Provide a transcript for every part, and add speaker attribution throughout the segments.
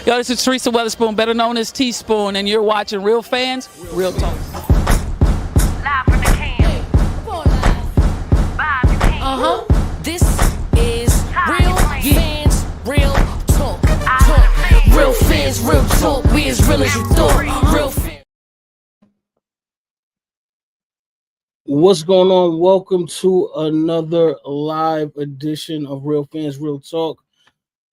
Speaker 1: Yo, this is Teresa Weatherspoon, better known as Teaspoon, and you're watching Real Fans, Real Talk.
Speaker 2: Live from the can. Vibe the can.
Speaker 3: This is Real Fans, Real Talk. Real fans, real talk. We as real as you thought. Real fans.
Speaker 4: What's going on? Welcome to another live edition of Real Fans, Real Talk.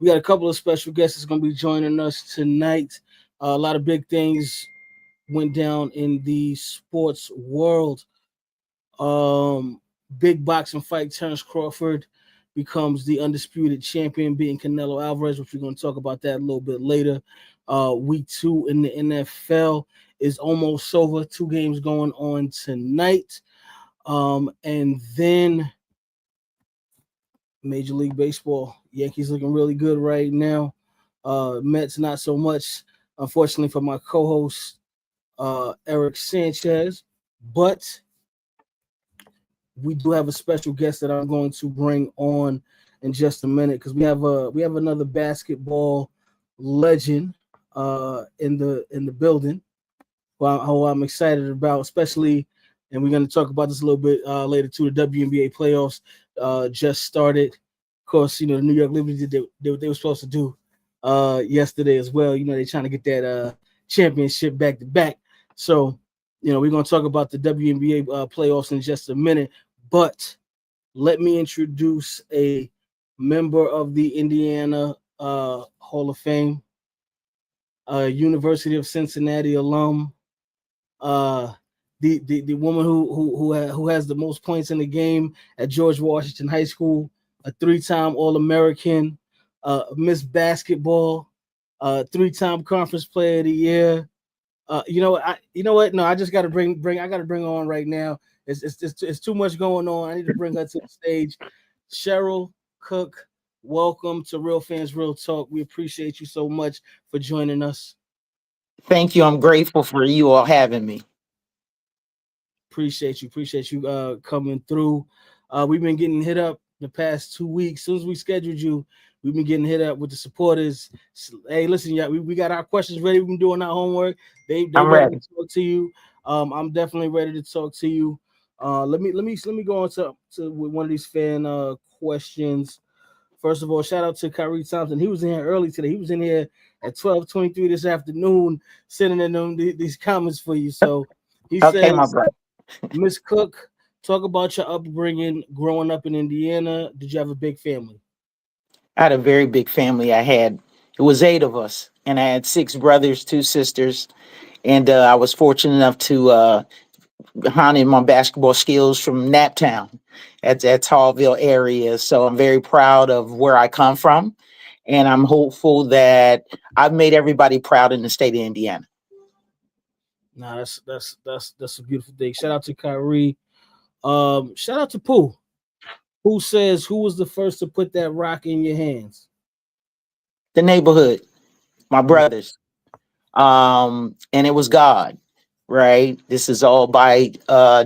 Speaker 4: We got a couple of special guests that's going to be joining us tonight. A lot of big things went down in the sports world. Big boxing fight, Terrence Crawford becomes the undisputed champion, beating Canelo Alvarez, which we're going to talk about that a little bit later. Week 2 in the NFL is almost over. 2 games going on tonight. And then Major League Baseball, Yankees looking really good right now. Mets not so much, unfortunately, for my co-host Eric Sanchez. But we do have a special guest that I'm going to bring on in just a minute, because we have another basketball legend in the building who I'm excited about, especially. And we're going to talk about this a little bit later too. The WNBA playoffs just started. Of course, the New York Liberty did what they were supposed to do yesterday as well. They're trying to get that championship back to back. So, we're going to talk about the WNBA playoffs in just a minute. But let me introduce a member of the Indiana Hall of Fame, University of Cincinnati alum, the woman who has the most points in the game at George Washington High School, a 3-time All-American, Miss Basketball, 3-time Conference Player of the Year. You know what? No, I just got to bring on right now. It's too much going on. I need to bring her to the stage. Cheryl Cook, welcome to Real Fans, Real Talk. We appreciate you so much for joining us.
Speaker 5: Thank you. I'm grateful for you all having me.
Speaker 4: Appreciate you coming through. We've been getting hit up the past 2 weeks. As soon as we scheduled you, we've been getting hit up with the supporters. Hey, listen, yeah, we got our questions ready. We've been doing our homework. They ready to talk to you. I'm definitely ready to talk to you. Let me go on to one of these fan questions. First of all, shout out to Kyrie Thompson. He was in here early today. He was in here at 12:23 this afternoon, sending in these comments for you. So he
Speaker 5: Okay,
Speaker 4: says,
Speaker 5: my brother.
Speaker 4: Miss Cook, talk about your upbringing growing up in Indiana. Did you have a big family?
Speaker 5: I had a very big family. It was 8 of us, and I had 6 brothers, 2 sisters, and I was fortunate enough to hone in my basketball skills from Naptown at that Tallville area. So I'm very proud of where I come from, and I'm hopeful that I've made everybody proud in the state of Indiana.
Speaker 4: Nah, that's a beautiful thing. Shout out to Kyrie. Shout out to Pooh, who says, who was the first to put that rock in your hands?
Speaker 5: The neighborhood, my brothers, and it was God, right? This is all by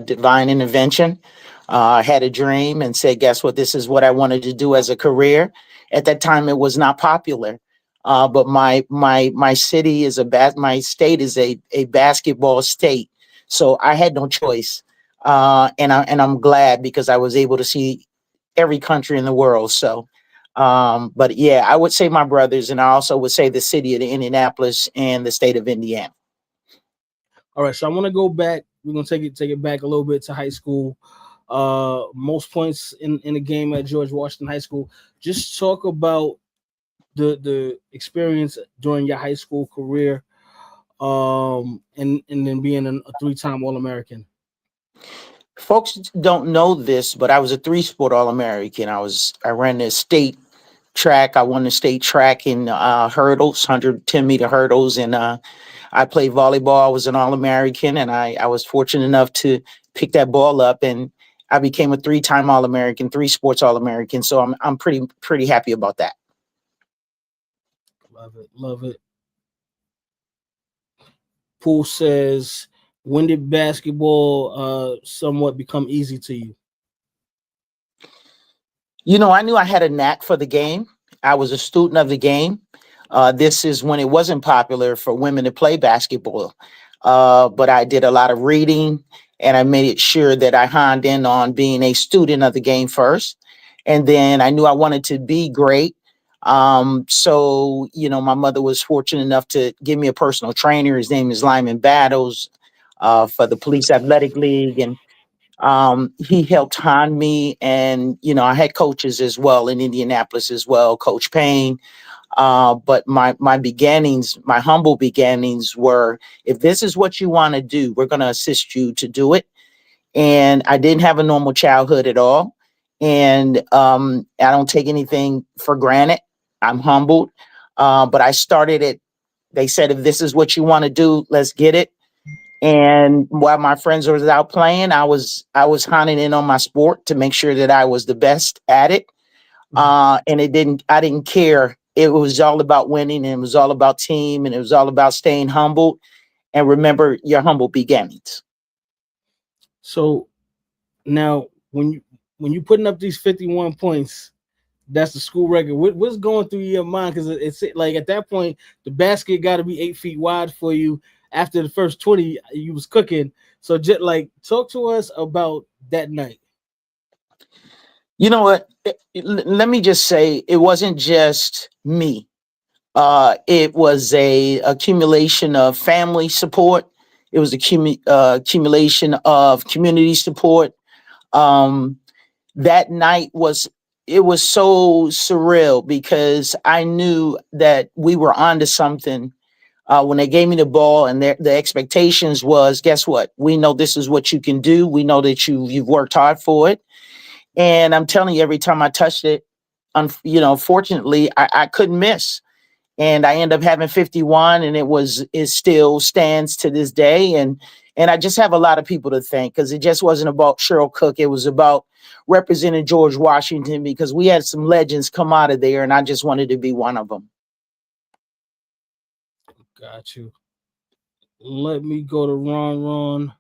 Speaker 5: divine intervention. I had a dream and said, guess what? This is what I wanted to do as a career. At that time, it was not popular. But my city is my state is a basketball state, so I had no choice, and I'm glad because I was able to see every country in the world. So, but yeah, I would say my brothers, and I also would say the city of Indianapolis and the state of Indiana.
Speaker 4: All right, so I want to go back. We're gonna take it back a little bit to high school. Most points in the game at George Washington High School. Just talk about the experience during your high school career, and then being a 3-time All-American.
Speaker 5: Folks don't know this, but I was a 3-sport All-American. I ran the state track. I won the state track in hurdles, 110-meter hurdles, and I played volleyball. I was an All-American, and I was fortunate enough to pick that ball up, and I became a 3-time All-American, 3 sports All-American. So I'm pretty happy about that.
Speaker 4: Love it. Pool says, when did basketball somewhat become easy to you?
Speaker 5: I knew I had a knack for the game. I was a student of the game. This is when it wasn't popular for women to play basketball. But I did a lot of reading, and I made it sure that I honed in on being a student of the game first. And then I knew I wanted to be great. So, my mother was fortunate enough to give me a personal trainer. His name is Lyman Battles, for the Police Athletic League. And he helped hone me. And, I had coaches as well in Indianapolis as well, Coach Payne. But my beginnings, my humble beginnings were, if this is what you want to do, we're going to assist you to do it. And I didn't have a normal childhood at all. And I don't take anything for granted. I'm humbled. But I started it. They said, if this is what you want to do, let's get it. And while my friends was out playing, I was honing in on my sport to make sure that I was the best at it. And I didn't care. It was all about winning, and it was all about team, and it was all about staying humble and remember your humble beginnings.
Speaker 4: So now, when you putting up these 51 points, that's the school record. What's going through your mind? Because it's like at that point, the basket got to be 8 feet wide for you. After the first 20, you was cooking. So just like talk to us about that night.
Speaker 5: You know what? Let me just say, it wasn't just me. It was a accumulation of family support. It was accumulation of community support. Um, that night was so surreal because I knew that we were onto something. When they gave me the ball, and the expectations was, guess what? We know this is what you can do. We know that you've worked hard for it. And I'm telling you, every time I touched it, fortunately, I couldn't miss. And I ended up having 51, and it still stands to this day. And I just have a lot of people to thank, because it just wasn't about Cheryl Cook. It was about representing George Washington, because we had some legends come out of there, and I just wanted to be one of them.
Speaker 4: Got you. Let me go to Ron.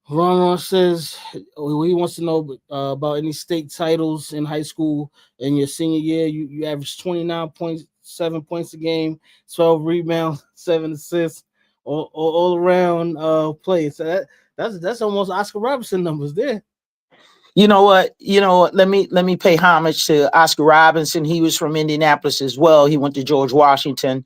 Speaker 4: Ron says he wants to know about any state titles in high school. In your senior year, you averaged 29.7 points a game, 12 rebounds, 7 assists, all around play. So that's almost Oscar Robertson numbers there.
Speaker 5: You know what? Let me pay homage to Oscar Robinson. He was from Indianapolis as well. He went to George Washington,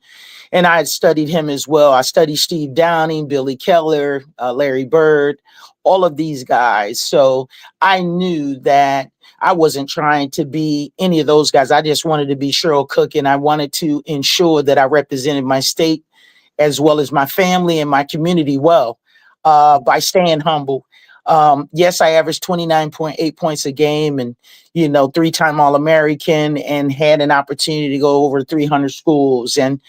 Speaker 5: and I had studied him as well. I studied Steve Downing, Billy Keller, Larry Bird, all of these guys. So I knew that I wasn't trying to be any of those guys. I just wanted to be Cheryl Cook, and I wanted to ensure that I represented my state as well as my family and my community well, by staying humble. Yes, I averaged 29.8 points a game, and, 3-time All-American, and had an opportunity to go over 300 schools. And,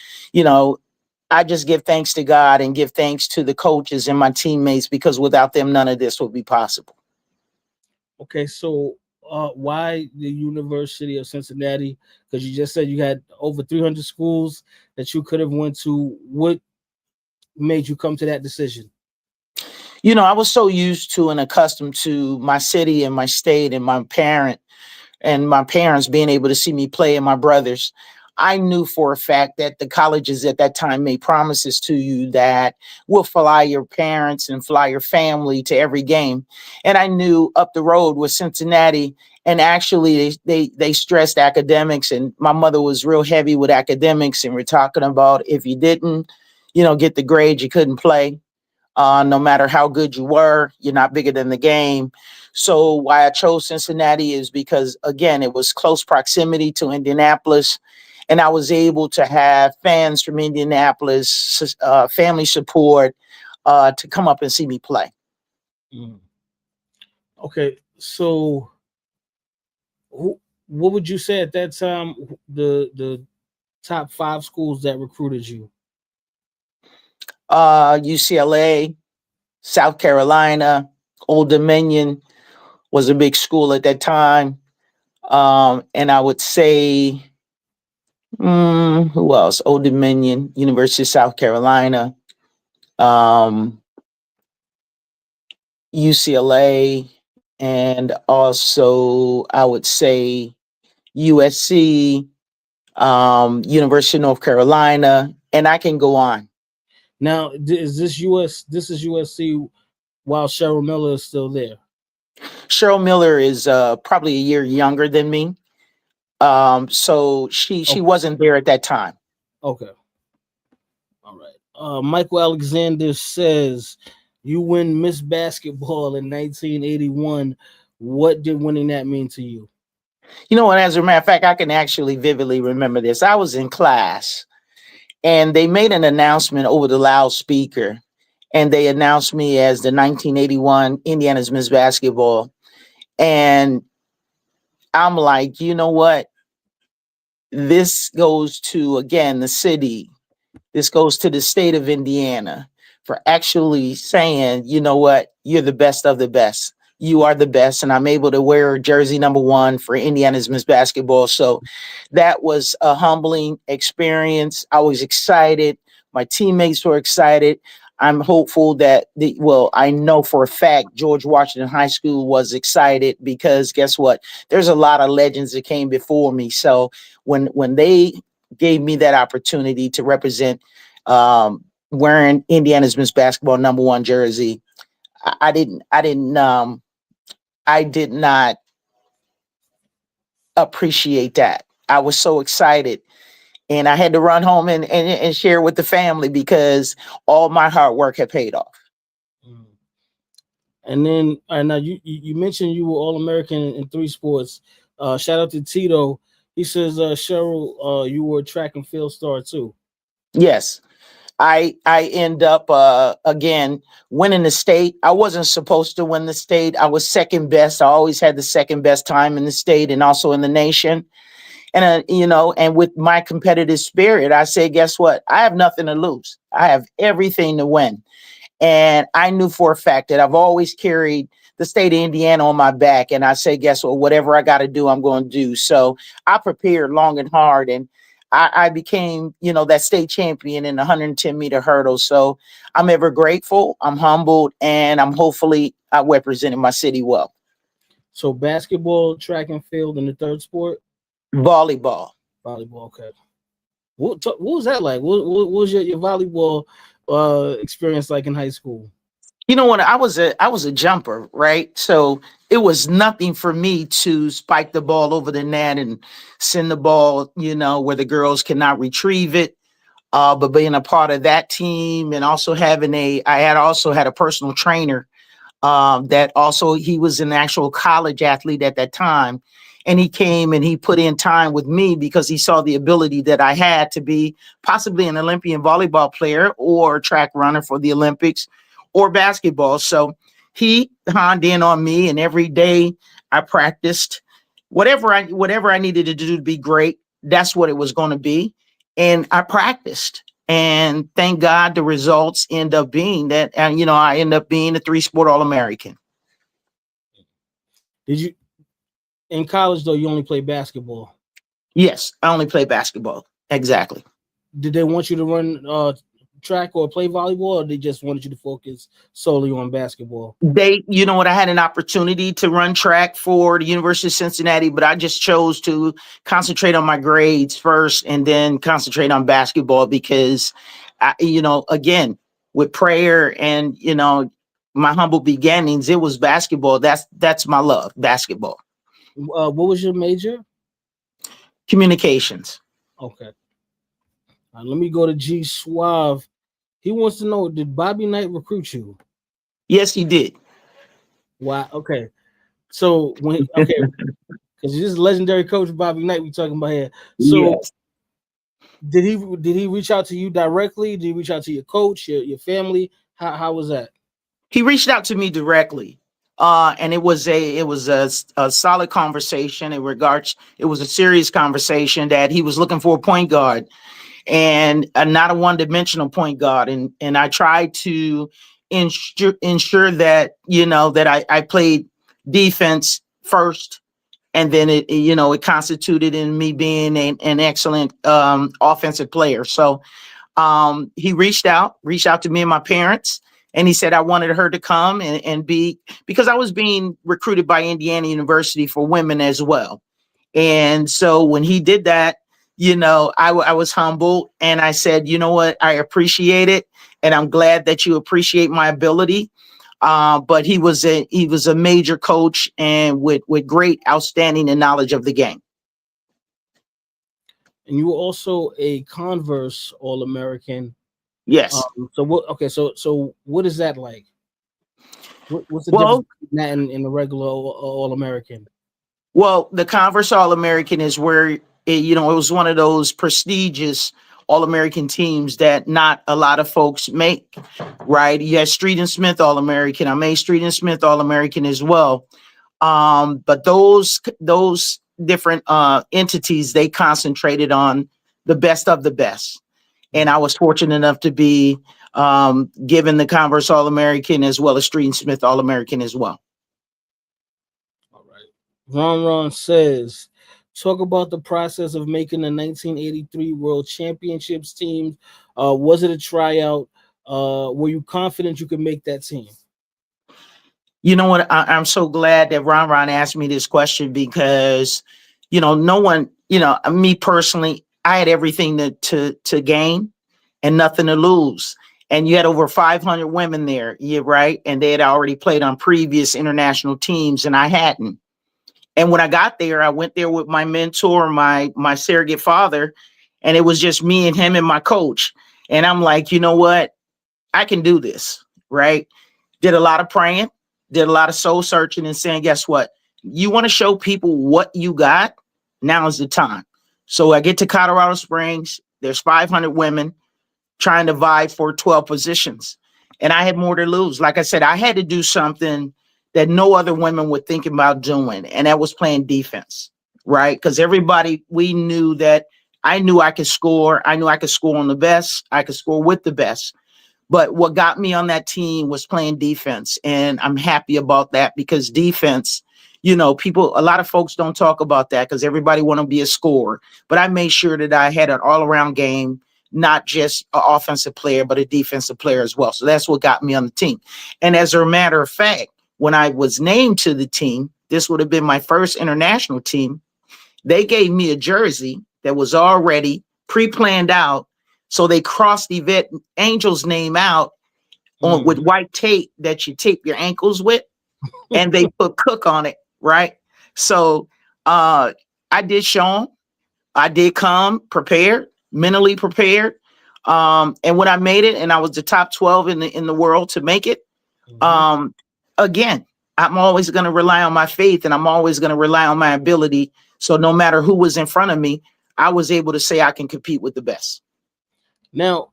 Speaker 5: I just give thanks to God and give thanks to the coaches and my teammates, because without them, none of this would be possible.
Speaker 4: Okay, so why the University of Cincinnati? Because you just said you had over 300 schools that you could have went to. What made you come to that decision?
Speaker 5: I was so used to and accustomed to my city and my state and my parents being able to see me play, and my brothers. I knew for a fact that the colleges at that time made promises to you that will fly your parents and fly your family to every game. And I knew up the road was Cincinnati, and actually they stressed academics, and my mother was real heavy with academics, and we're talking about, if you didn't, get the grades, you couldn't play. No matter how good you were, you're not bigger than the game. So why I chose Cincinnati is because, again, it was close proximity to Indianapolis, and I was able to have fans from Indianapolis, family support, to come up and see me play.
Speaker 4: Mm. Okay, so what would you say at that time the top 5 schools that recruited you?
Speaker 5: UCLA, South Carolina, Old Dominion was a big school at that time. And I would say, who else? Old Dominion, University of South Carolina, UCLA, and also I would say USC, University of North Carolina, and I can go on.
Speaker 4: Now, is this US? This is USC while Cheryl Miller is still there.
Speaker 5: Cheryl Miller is probably a year younger than me. So she
Speaker 4: Okay.
Speaker 5: wasn't there at that time.
Speaker 4: Okay. All right. Michael Alexander says you win Miss Basketball in 1981. What did winning that mean to you?
Speaker 5: You know what? As a matter of fact, I can actually vividly remember this. I was in class, and they made an announcement over the loudspeaker, and they announced me as the 1981 Indiana's Miss Basketball. And I'm like, you know what? This goes to, again, the city. This goes to the state of Indiana for actually saying, you know what? You're the best of the best. You are the best. And I'm able to wear jersey number 1 for Indiana's Miss Basketball. So that was a humbling experience. I was excited. My teammates were excited. I'm hopeful that I know for a fact George Washington High School was excited, because guess what? There's a lot of legends that came before me. So when they gave me that opportunity to represent wearing Indiana's Miss Basketball number 1 jersey, I did not appreciate that. I was so excited, and I had to run home and share with the family, because all my hard work had paid off.
Speaker 4: And then now you mentioned you were All-American in 3 sports. Shout out to Tito. He says, Cheryl, you were a track and field star too.
Speaker 5: Yes. I end up again winning the state. I wasn't supposed to win the state. I was second best. I always had the second best time in the state and also in the nation. And and with my competitive spirit, I say, guess what? I have nothing to lose. I have everything to win. And I knew for a fact that I've always carried the state of Indiana on my back. And I say, guess what? Whatever I got to do, I'm going to do. So I prepared long and hard, and I became, that state champion in the 110-meter hurdle. So I'm ever grateful. I'm humbled, and I represented my city well.
Speaker 4: So basketball, track and field, and the third sport?
Speaker 5: Volleyball.
Speaker 4: Volleyball, okay. What was that like? What was your volleyball experience like in high school?
Speaker 5: You know what? I was a jumper, right? So it was nothing for me to spike the ball over the net and send the ball, where the girls cannot retrieve it. But being a part of that team, and also I had also had a personal trainer that also, he was an actual college athlete at that time. And he came and he put in time with me because he saw the ability that I had to be possibly an Olympian volleyball player or track runner for the Olympics or basketball. So he honed in on me, and every day I practiced whatever I needed to do to be great. That's what it was going to be. And I practiced, and thank God the results end up being that. And, I end up being a 3-sport All-American.
Speaker 4: Did you, in college though, you only play basketball?
Speaker 5: Yes, I only play basketball. Exactly.
Speaker 4: Did they want you to run track or play volleyball, or they just wanted you to focus solely on basketball?
Speaker 5: I had an opportunity to run track for the University of Cincinnati, but I just chose to concentrate on my grades first and then concentrate on basketball, because again, with prayer and, my humble beginnings, it was basketball. That's my love, basketball.
Speaker 4: What was your major?
Speaker 5: Communications.
Speaker 4: Okay. Let me go to G Suave. He wants to know, did Bobby Knight recruit you?
Speaker 5: Yes, he did.
Speaker 4: Wow. Okay. So because this is legendary coach Bobby Knight we talking about here. So
Speaker 5: yes.
Speaker 4: Did he reach out to you directly? Did he reach out to your coach, your family? How was that?
Speaker 5: He reached out to me directly. And it was a solid conversation in regards. It was a serious conversation that he was looking for a point guard, and not a one-dimensional point guard. And I tried to ensure that, that I played defense first, and then it constituted in me being an excellent offensive player. So he reached out to me and my parents, and he said I wanted her to come and be, because I was being recruited by Indiana University for women as well. And so when he did that, I was humble, and I said, you know what, I appreciate it, and I'm glad that you appreciate my ability. But he was a major coach, and with great outstanding and knowledge of the game.
Speaker 4: And you were also a Converse All-American.
Speaker 5: Yes.
Speaker 4: So what? Okay, so what is that like? What's the
Speaker 5: Well,
Speaker 4: difference between that and the regular All-American?
Speaker 5: Well, the Converse All-American is where it was one of those prestigious All-American teams that not a lot of folks make, right? You had Street and Smith All-American. I made Street and Smith All-American as well. But those different entities, they concentrated on the best of the best. And I was fortunate enough to be given the Converse All-American as well as Street and Smith All-American as well.
Speaker 4: All right. Ron says, talk about the process of making the 1983 World Championships team. Was it a tryout? Were you confident you could make that team?
Speaker 5: You know what? I'm so glad that Ron asked me this question because, no one, me personally, I had everything to gain and nothing to lose. And you had over 500 women there, right? And they had already played on previous international teams, and I hadn't. And when I got there, I went there with my mentor, my surrogate father, and it was just me and him and my coach. And I'm like, you know what? I can do this, right? Did a lot of praying, did a lot of soul searching, and saying, guess what? You want to show people what you got? Now is the time. So I get to Colorado Springs. There's 500 women trying to vie for 12 positions. And I had more to lose. Like I said, I had to do something that no other women were thinking about doing. And that was playing defense, right? Because we knew that I knew I could score. I knew I could score on the best. I could score with the best. But what got me on that team was playing defense. And I'm happy about that because defense, a lot of folks don't talk about that because everybody want to be a scorer. But I made sure that I had an all-around game, not just an offensive player, but a defensive player as well. So that's what got me on the team. And as a matter of fact, when I was named to the team, this would have been my first international team. They gave me a jersey that was already pre-planned out. So they crossed Yvette Angel's name out with white tape that you tape your ankles with, and they put Cook on it, right? So I did show them. I did come prepared, mentally prepared. And when I made it, and I was the top 12 in the world to make it, again, I'm always going to rely on my faith, and I'm always going to rely on my ability. So no matter who was in front of me, I was able to say I can compete with the best.
Speaker 4: Now,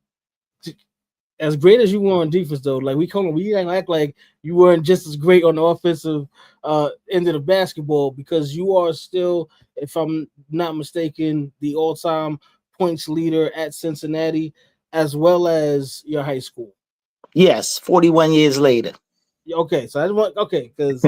Speaker 4: as great as you were on defense, though, like we act like you weren't just as great on the offensive end of the basketball, because you are still, if I'm not mistaken, the all-time points leader at Cincinnati, as well as your high school.
Speaker 5: Yes, 41 years later.
Speaker 4: Okay, so because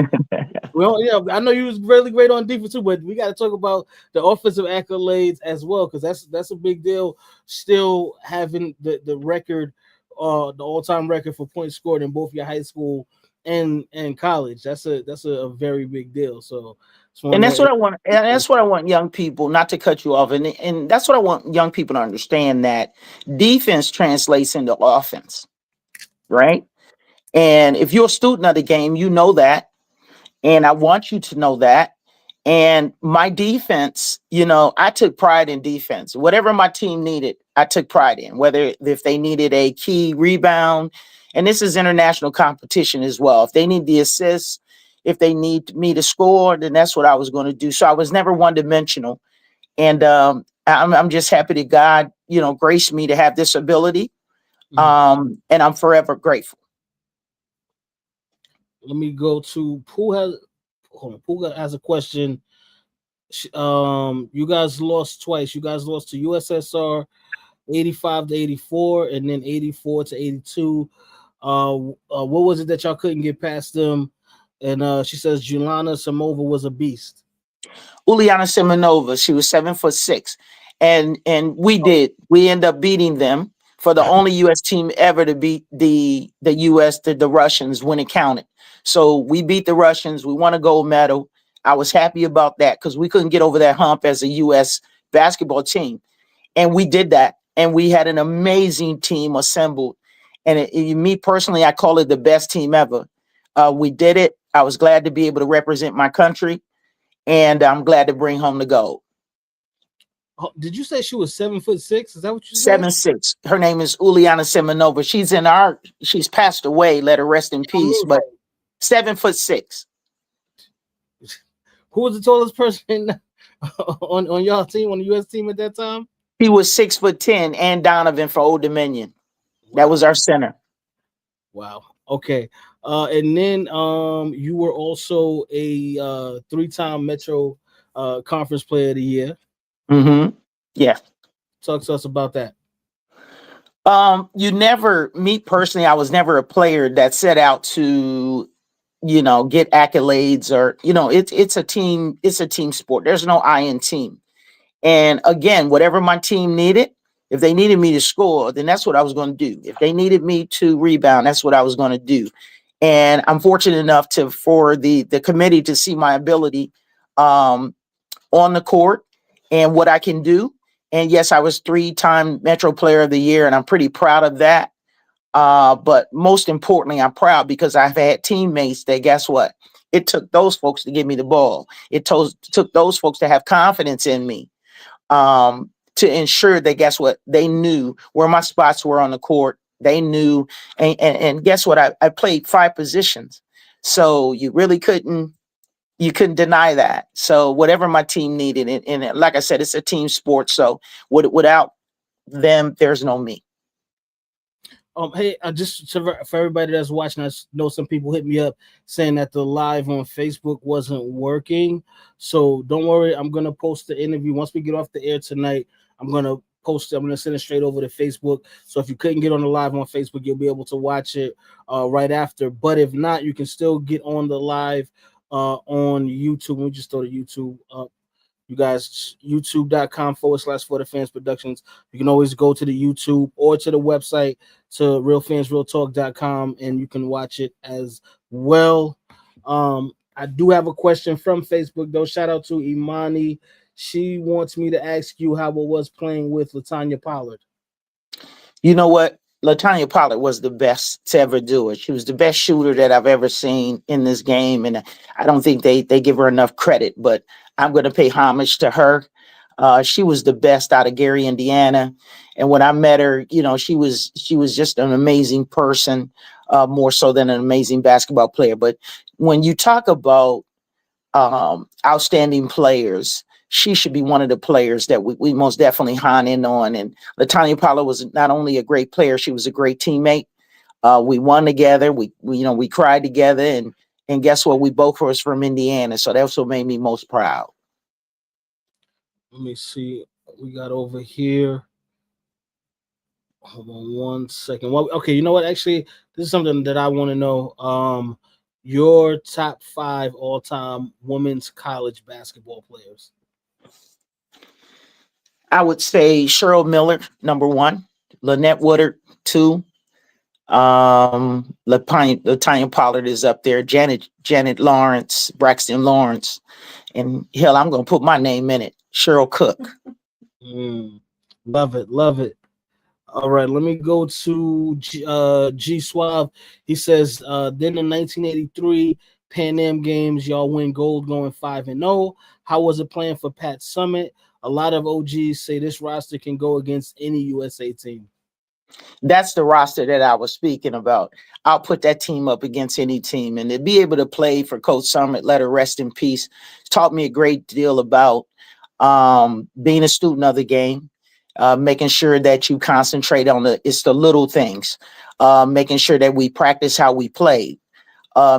Speaker 4: I know you was really great on defense too, but we got to talk about the offensive accolades as well, because that's a big deal. Still having the record, the all-time record for points scored in both your high school and college. That's a very big deal. So,
Speaker 5: and that's what I want. And that's what I want young people, not to cut you off, and that's what I want young people to understand, that defense translates into offense, right? And if you're a student of the game, you know that. And I want you to know that. And my defense, I took pride in defense. Whatever my team needed, I took pride in, whether if they needed a key rebound, and this is international competition as well. If they need the assist, if they need me to score, then that's what I was going to do. So I was never one-dimensional. And I'm just happy that God, graced me to have this ability. And I'm forever grateful.
Speaker 4: Let me go to Pooh has a question. You guys lost twice. You guys lost to USSR 85-84 and then 84-82. What was it that y'all couldn't get past them? And she says Julana Samova was a beast.
Speaker 5: Uliana Simonova, she was 7'6", and we end up beating them for the only U.S. team ever to beat the U.S. the Russians when it counted. So we beat the Russians. We won a gold medal. I was happy about that because we couldn't get over that hump as a U.S. basketball team. And we did that. And we had an amazing team assembled. And me personally, I call it the best team ever. We did it. I was glad to be able to represent my country. And I'm glad to bring home the gold.
Speaker 4: Oh, did you say she was 7'6"? Is that what you said?
Speaker 5: 7'6". Her name is Uliana Semenova. She's passed away. Let her rest in peace. But 7'6".
Speaker 4: Who was the tallest person on y'all team, on the U.S. team at that time?
Speaker 5: He was 6'10", and Donovan for Old Dominion. That was our center.
Speaker 4: Wow. Okay. And then you were also a 3-time Metro Conference Player of the Year.
Speaker 5: Mm-hmm. Yeah.
Speaker 4: Talk to us about that.
Speaker 5: Me personally, I was never a player that set out to, get accolades or, it's a team sport. There's no I in team. And again, whatever my team needed, if they needed me to score, then that's what I was going to do. If they needed me to rebound, that's what I was going to do. And I'm fortunate enough for the committee to see my ability on the court and what I can do. And yes, I was 3-time Metro Player of the Year, and I'm pretty proud of that. But most importantly, I'm proud because I've had teammates that, guess what? It took those folks to give me the ball. It took those folks to have confidence in me, to ensure that, guess what? They knew where my spots were on the court. They knew, and guess what? I played 5 positions. So you really couldn't deny that. So whatever my team needed, and like I said, it's a team sport. So without them, there's no me.
Speaker 4: Hey, for everybody that's watching, I know some people hit me up saying that the live on Facebook wasn't working. So don't worry, I'm gonna post the interview once we get off the air tonight. I'm gonna post it. I'm gonna send it straight over to Facebook. So if you couldn't get on the live on Facebook, you'll be able to watch it right after. But if not, you can still get on the live on YouTube. We just throw the YouTube up. You guys, youtube.com/For the Fans Productions. You can always go to the YouTube or to the website to realfansrealtalk.com and you can watch it as well. I do have a question from Facebook though. Shout out to Imani. She wants me to ask you how it was playing with LaTanya Pollard.
Speaker 5: You know what? LaTanya Pollard was the best to ever do it. She was the best shooter that I've ever seen in this game. And I don't think they give her enough credit, but I'm going to pay homage to her. She was the best out of Gary, Indiana. And when I met her, she was just an amazing person, more so than an amazing basketball player. But when you talk about outstanding players, she should be one of the players that we most definitely hone in on. And LaTanya Pollard was not only a great player, she was a great teammate. We won together. We cried together, and guess what? We both were from Indiana, so that's what made me most proud.
Speaker 4: Let me see. We got over here. Hold on one second. Well, okay, you know what? Actually, this is something that I want to know. Your top 5 all-time women's college basketball players.
Speaker 5: I would say Cheryl Miller, number 1, Lynette Woodard, 2. LaTanya Pollard is up there. Janet Lawrence, Braxton Lawrence, and hell, I'm gonna put my name in it. Cheryl Cook.
Speaker 4: Love it. All right, let me go to G Suave. He says, then in 1983 Pan Am Games, y'all win gold going 5-0. How was it playing for Pat Summitt? A lot of OGs say this roster can go against any USA team.
Speaker 5: That's the roster that I was speaking about. I'll put that team up against any team. And to be able to play for Coach Summitt, let her rest in peace, taught me a great deal about being a student of the game, making sure that you concentrate on the little things, making sure that we practice how we played,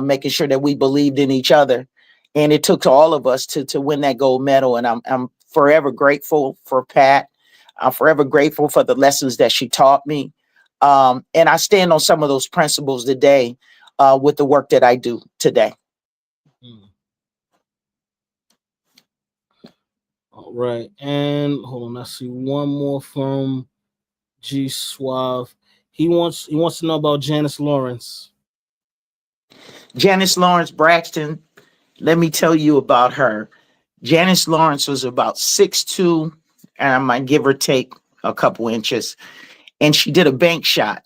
Speaker 5: making sure that we believed in each other. And it took to all of us to win that gold medal. And I'm forever grateful for Pat. I'm forever grateful for the lessons that she taught me. And I stand on some of those principles today with the work that I do today.
Speaker 4: All right. And hold on. I see one more from G Suave. He wants to know about Janice Lawrence.
Speaker 5: Janice Lawrence Braxton, let me tell you about her. Janice Lawrence was about 6'2", and I might give or take a couple inches. And she did a bank shot.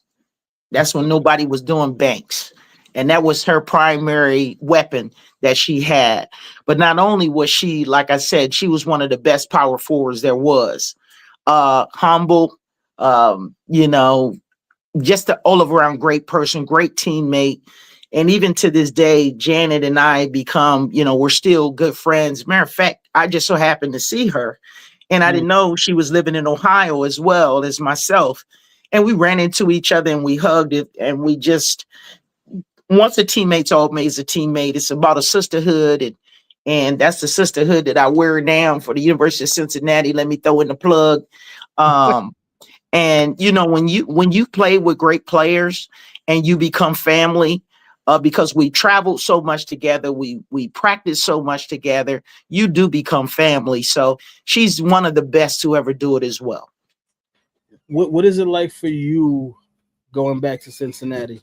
Speaker 5: That's when nobody was doing banks. And that was her primary weapon that she had. But not only was she, like I said, she was one of the best power forwards there was. Humble, you know, just an all around great person, great teammate. And even to this day, Janet and I become, you know, we're still good friends. Matter of fact, I just so happened to see her, and I didn't know she was living in Ohio as well as myself. And we ran into each other and we hugged it. And we just, once a teammate's always a teammate, it's about a sisterhood. And that's the sisterhood that I wear down for the University of Cincinnati. Let me throw in the plug. Um, and you know, when you play with great players and you become family, because we traveled so much together, we practice so much together, you do become family. So she's one of the best to ever do it as well.
Speaker 4: What is it like for you going back to Cincinnati?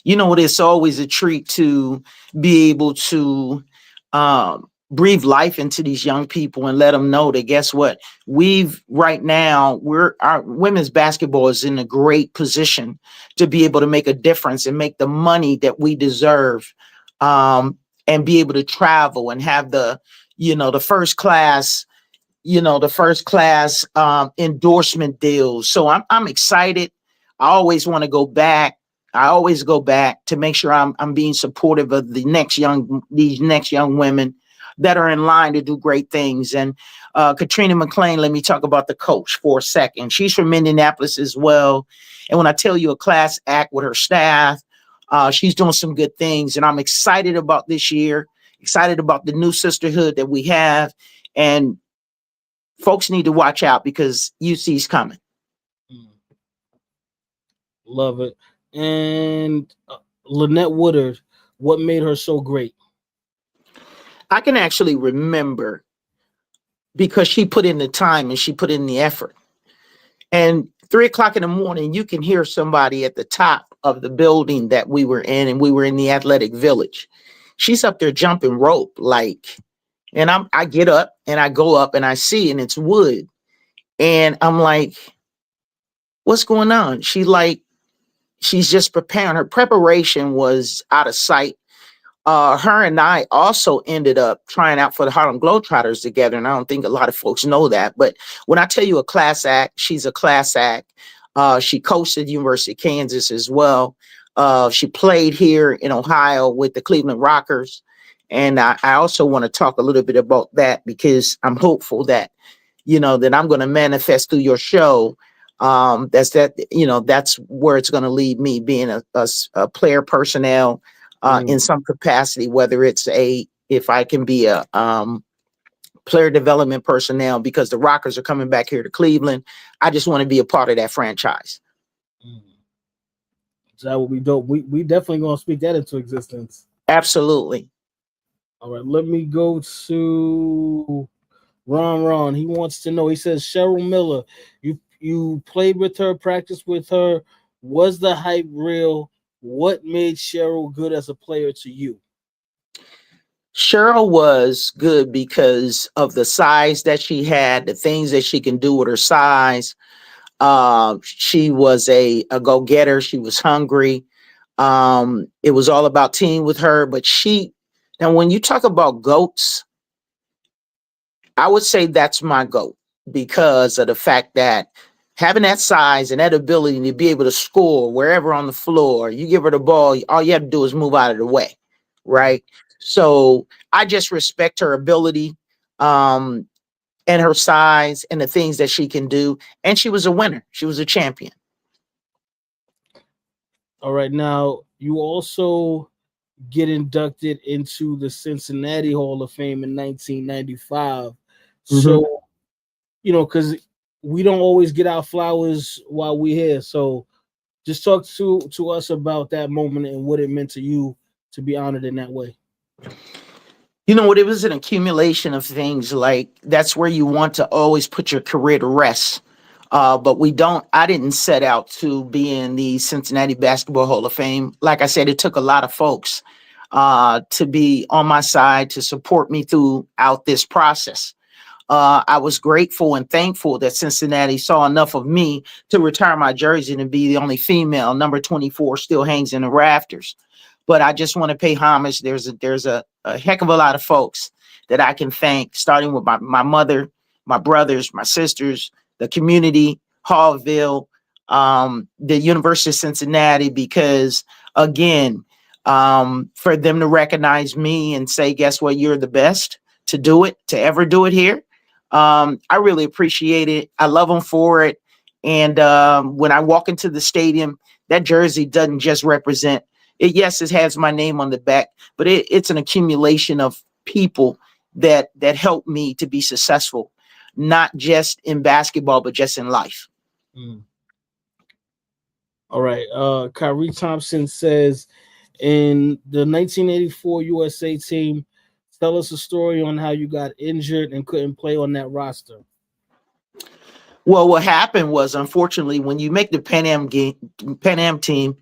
Speaker 5: You know, it's always a treat to be able to breathe life into these young people and let them know that guess what? Our women's basketball is in a great position to be able to make a difference and make the money that we deserve, and be able to travel and have the first class, endorsement deals. So I'm excited. I always want to go back. I always go back to make sure I'm being supportive of these next young women that are in line to do great things. And Katrina McClain, let me talk about the coach for a second. She's from Indianapolis as well. And when I tell you, a class act with her staff, she's doing some good things. And I'm excited about this year, excited about the new sisterhood that we have. And folks need to watch out because UC's coming.
Speaker 4: Love it. And Lynette Woodard, what made her so great?
Speaker 5: I can actually remember because she put in the time and she put in the effort. And 3:00 in the morning, you can hear somebody at the top of the building that we were in, and we were in the athletic village. She's up there jumping rope, and I get up and I go up and I see, and it's wood. And I'm like, what's going on? She's just preparing. Her preparation was out of sight. Her and I also ended up trying out for the Harlem Globetrotters together. And I don't think a lot of folks know that. But when I tell you a class act, she's a class act. She coached at the University of Kansas as well. She played here in Ohio with the Cleveland Rockers. And I also want to talk a little bit about that because I'm hopeful that, that I'm going to manifest through your show. That's where it's going to lead me, being a player personnel in some capacity, whether it's if I can be a player development personnel, because the Rockers are coming back here to Cleveland. I just want to be a part of that franchise.
Speaker 4: So that would be dope. We definitely going to speak that into existence.
Speaker 5: Absolutely.
Speaker 4: All right, let me go to Ron. He wants to know, he says, Cheryl Miller, you played with her, practiced with her. Was the hype real? What made Cheryl good as a player to you?
Speaker 5: Cheryl was good because of the size that she had, the things that she can do with her size. She was a go-getter. She was hungry. It was all about team with her. But now when you talk about GOATs, I would say that's my GOAT because of the fact that having that size and that ability to be able to score wherever on the floor, you give her the ball, all you have to do is move out of the way, right? So I just respect her ability and her size and the things that she can do. And she was a winner. She was a champion. All
Speaker 4: right, now you also get inducted into the Cincinnati Hall of Fame in 1995. Mm-hmm. So, because we don't always get our flowers while we're here. So just talk to us about that moment and what it meant to you to be honored in that way.
Speaker 5: You know what? It was an accumulation of things. That's where you want to always put your career to rest. But I didn't set out to be in the Cincinnati Basketball Hall of Fame. Like I said, it took a lot of folks to be on my side to support me throughout this process. I was grateful and thankful that Cincinnati saw enough of me to retire my jersey and be the only female. Number 24 still hangs in the rafters. But I just want to pay homage. There's a heck of a lot of folks that I can thank, starting with my mother, my brothers, my sisters, the community, Hallville, the University of Cincinnati, because again, for them to recognize me and say, guess what, you're the best to do it, to ever do it here. I really appreciate it. I love them for it. And when I walk into the stadium, that jersey doesn't just represent it. Yes, it has my name on the back, but it's an accumulation of people that helped me to be successful, not just in basketball, but just in life.
Speaker 4: All right. Kyrie Thompson says, in the 1984 USA team, tell us a story on how you got injured and couldn't play on that roster.
Speaker 5: Well, what happened was, unfortunately, when you make the Pan Am team,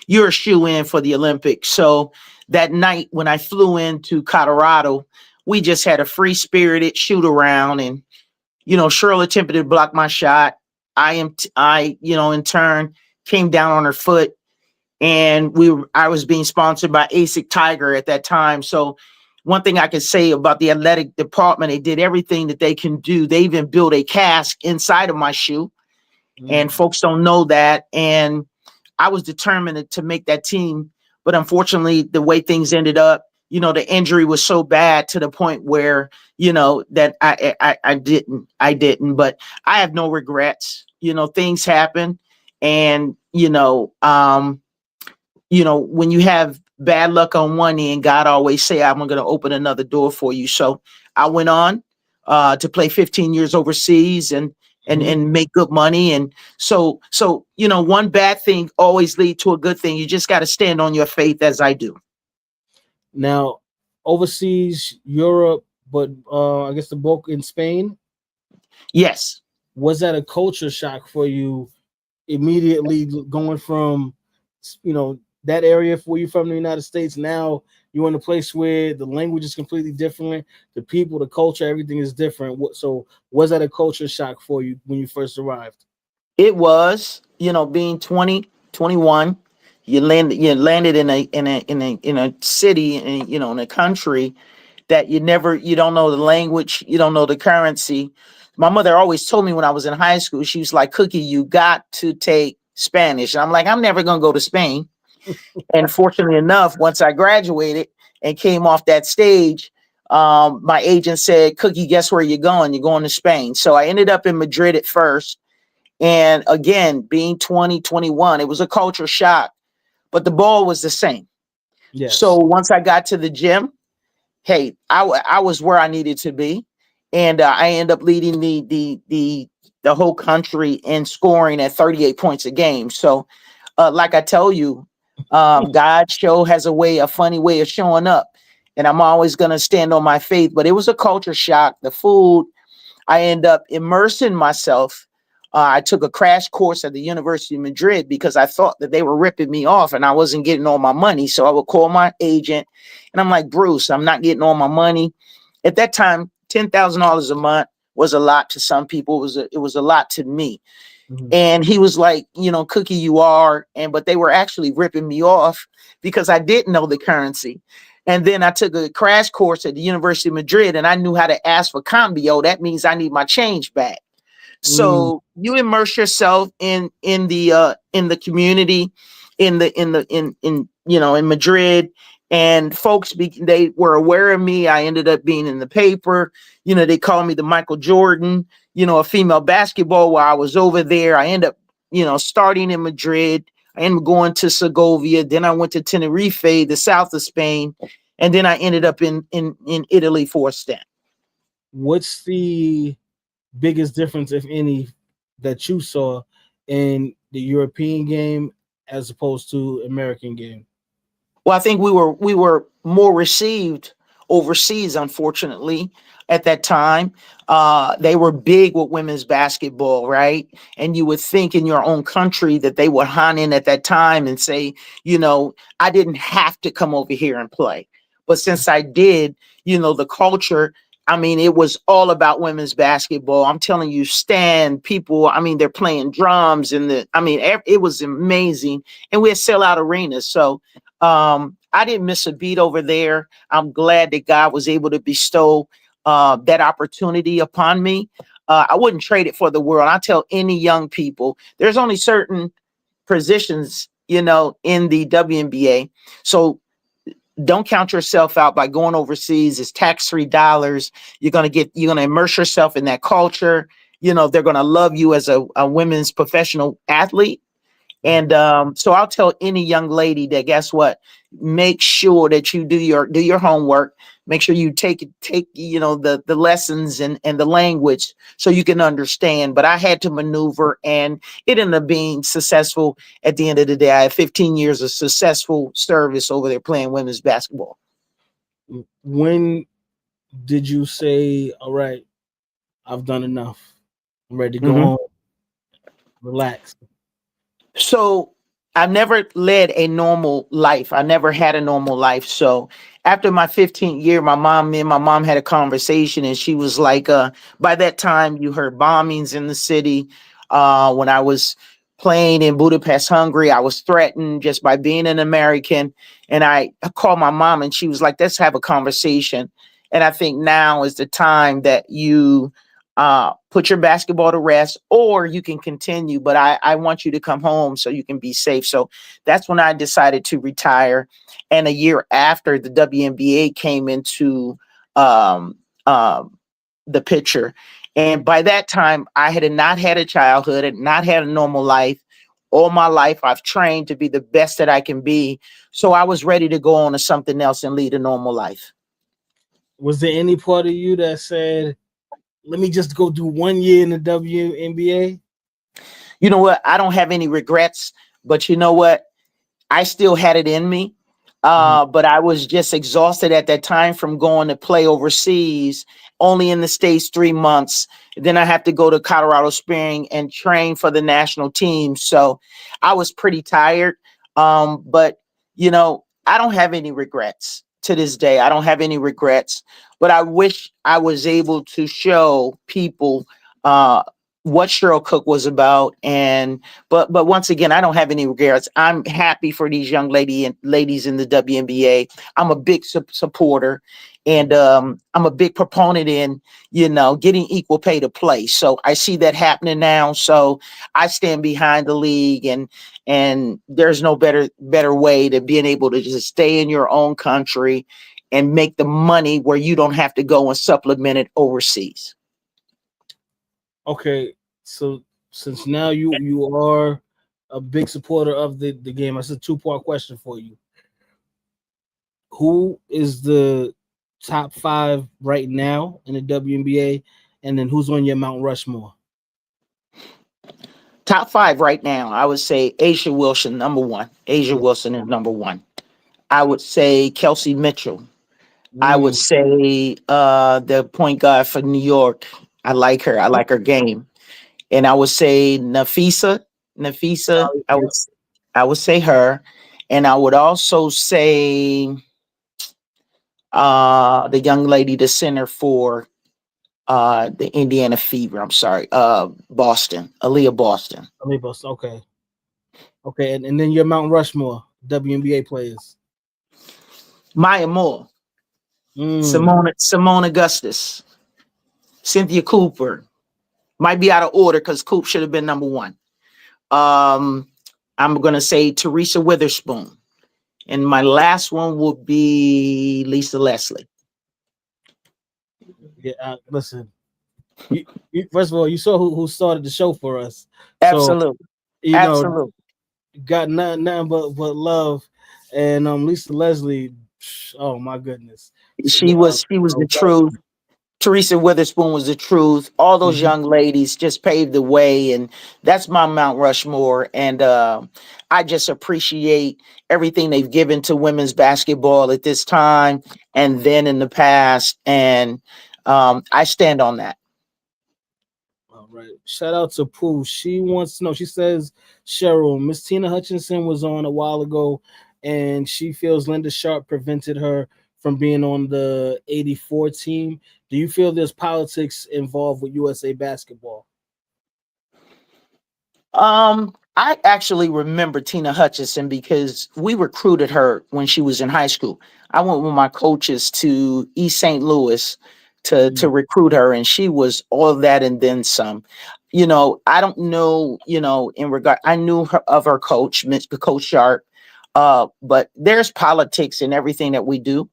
Speaker 5: you're a shoe-in for the Olympics. So that night when I flew into Colorado, we just had a free-spirited shoot around, and Cheryl attempted to block my shot. I in turn came down on her foot, and I was being sponsored by ASIC Tiger at that time. So one thing I can say about the athletic department, they did everything that they can do. They even built a cask inside of my shoe, and folks don't know that. And I was determined to make that team, but unfortunately, the way things ended up, the injury was so bad to the point where, that I didn't, but I have no regrets. Things happen, and when you have bad luck on one end, God always say, I'm going to open another door for you. So I went on to play 15 years overseas and make good money. And so one bad thing always lead to a good thing. You just got to stand on your faith, as I do.
Speaker 4: Now, overseas, Europe, but I guess the bulk in Spain.
Speaker 5: Yes.
Speaker 4: Was that a culture shock for you immediately going from, that area where you're from, the United States? Now you're in a place where the language is completely different, the people, the culture, everything is different. So was that a culture shock for you when you first arrived?
Speaker 5: It was, being 20, 21, you landed in a city, and in a country that you don't know the language, you don't know the currency. My mother always told me when I was in high school, she was like, Cookie, you got to take Spanish. And I'm like, I'm never going to go to Spain. And fortunately enough, once I graduated and came off that stage, my agent said, Cookie, guess where you're going? You're going to Spain. So I ended up in Madrid at first. And again, being 20, 21, it was a culture shock, but the ball was the same.
Speaker 4: Yes.
Speaker 5: So once I got to the gym, hey, I was where I needed to be. And I ended up leading the whole country in scoring at 38 points a game. So like I tell you, God's show has a funny way of showing up, and I'm always going to stand on my faith. But it was a culture shock. The food, I end up immersing myself. I took a crash course at the University of Madrid because I thought that they were ripping me off and I wasn't getting all my money. So I would call my agent and I'm like, Bruce, I'm not getting all my money. At that time, $10,000 a month was a lot to some people. It was a lot to me. And he was like, Cookie, you are. But they were actually ripping me off because I didn't know the currency. And then I took a crash course at the University of Madrid and I knew how to ask for cambio. That means I need my change back. So you immerse yourself in the community, in Madrid, and folks, they were aware of me. I ended up being in the paper. They called me the Michael Jordan, of female basketball while I was over there. I ended up, starting in Madrid. I ended up going to Segovia. Then I went to Tenerife, the south of Spain. And then I ended up in Italy for a stint.
Speaker 4: What's the biggest difference, if any, that you saw in the European game as opposed to American game?
Speaker 5: Well, I think we were more received overseas, unfortunately, at that time. They were big with women's basketball, right? And you would think in your own country that they would hone in at that time and say, I didn't have to come over here and play. But since I did, the culture, I mean, it was all about women's basketball. I'm telling you, stand people. I mean, they're playing drums and it was amazing. And we had sell out arenas. So I didn't miss a beat over there. I'm glad that God was able to bestow that opportunity upon me. I wouldn't trade it for the world. I tell any young people, there's only certain positions, in the WNBA. So don't count yourself out by going overseas. It's tax-free dollars. You're going to immerse yourself in that culture. They're going to love you as a women's professional athlete. And so I'll tell any young lady that, guess what? Make sure that you do your homework. Make sure you take the lessons and the language so you can understand. But I had to maneuver, and it ended up being successful at the end of the day. I had 15 years of successful service over there playing women's basketball.
Speaker 4: When did you say, all right, I've done enough, I'm ready to go home, relax?
Speaker 5: So I've never led a normal life. I never had a normal life. So after my 15th year, me and my mom had a conversation, and she was like, by that time you heard bombings in the city. When I was playing in Budapest, Hungary, I was threatened just by being an American. And I called my mom, and she was like, let's have a conversation. And I think now is the time that you put your basketball to rest, or you can continue, but I want you to come home so you can be safe. So that's when I decided to retire. And a year after, the WNBA came into the picture. And by that time, I had not had a childhood, had not had a normal life. All my life, I've trained to be the best that I can be. So I was ready to go on to something else and lead a normal life.
Speaker 4: Was there any part of you that said, let me just go do 1 year in the WNBA?
Speaker 5: You know what? I don't have any regrets, but you know what? I still had it in me. But I was just exhausted at that time from going to play overseas, only in the States 3 months. Then I have to go to Colorado Springs and train for the national team. So I was pretty tired. But, I don't have any regrets to this day. I don't have any regrets, but I wish I was able to show people what Cheryl Cook was about. But once again, I don't have any regrets. I'm happy for these young ladies in the WNBA. I'm a big supporter, and I'm a big proponent in, getting equal pay to play. So I see that happening now. So I stand behind the league, and there's no better way to being able to just stay in your own country and make the money where you don't have to go and supplement it overseas.
Speaker 4: Okay, so since now you are a big supporter of the game, that's a 2-part question for you. Who is the top 5 right now in the WNBA, and then who's on your Mount Rushmore?
Speaker 5: Top 5 right now, I would say Asia Wilson, number 1. Asia Wilson is number 1. I would say Kelsey Mitchell. I would say the point guard for New York. I like her. I like her game. And I would say Nafisa. I would say her. And I would also say the young lady, the center for the Indiana Fever. I'm sorry. Boston. Aaliyah Boston.
Speaker 4: Okay. Okay, and then your Mount Rushmore, WNBA players.
Speaker 5: Maya Moore. Simone Augustus. Cynthia Cooper. Might be out of order because Coop should have been number 1. I'm going to say Teresa Witherspoon. And my last one would be Lisa Leslie.
Speaker 4: Yeah, listen. First of all, you saw who started the show for us.
Speaker 5: Absolutely.
Speaker 4: So,
Speaker 5: absolutely.
Speaker 4: Got nothing but love. And Lisa Leslie, oh my goodness.
Speaker 5: She was the truth. Teresa Witherspoon was the truth. All those young ladies just paved the way, and that's my Mount Rushmore. And I just appreciate everything they've given to women's basketball at this time and then in the past. And I stand on that.
Speaker 4: All right. Shout out to Pooh. She wants to know, she says, Cheryl, Miss Tina Hutchinson was on a while ago, and she feels Linda Sharp prevented her from being on the '84 team. Do you feel there's politics involved with USA basketball?
Speaker 5: I actually remember Tina Hutchison because we recruited her when she was in high school. I went with my coaches to East St. Louis to recruit her, and she was all of that and then some. I don't know, in regard, I knew her of her coach, Coach Sharp, but there's politics in everything that we do.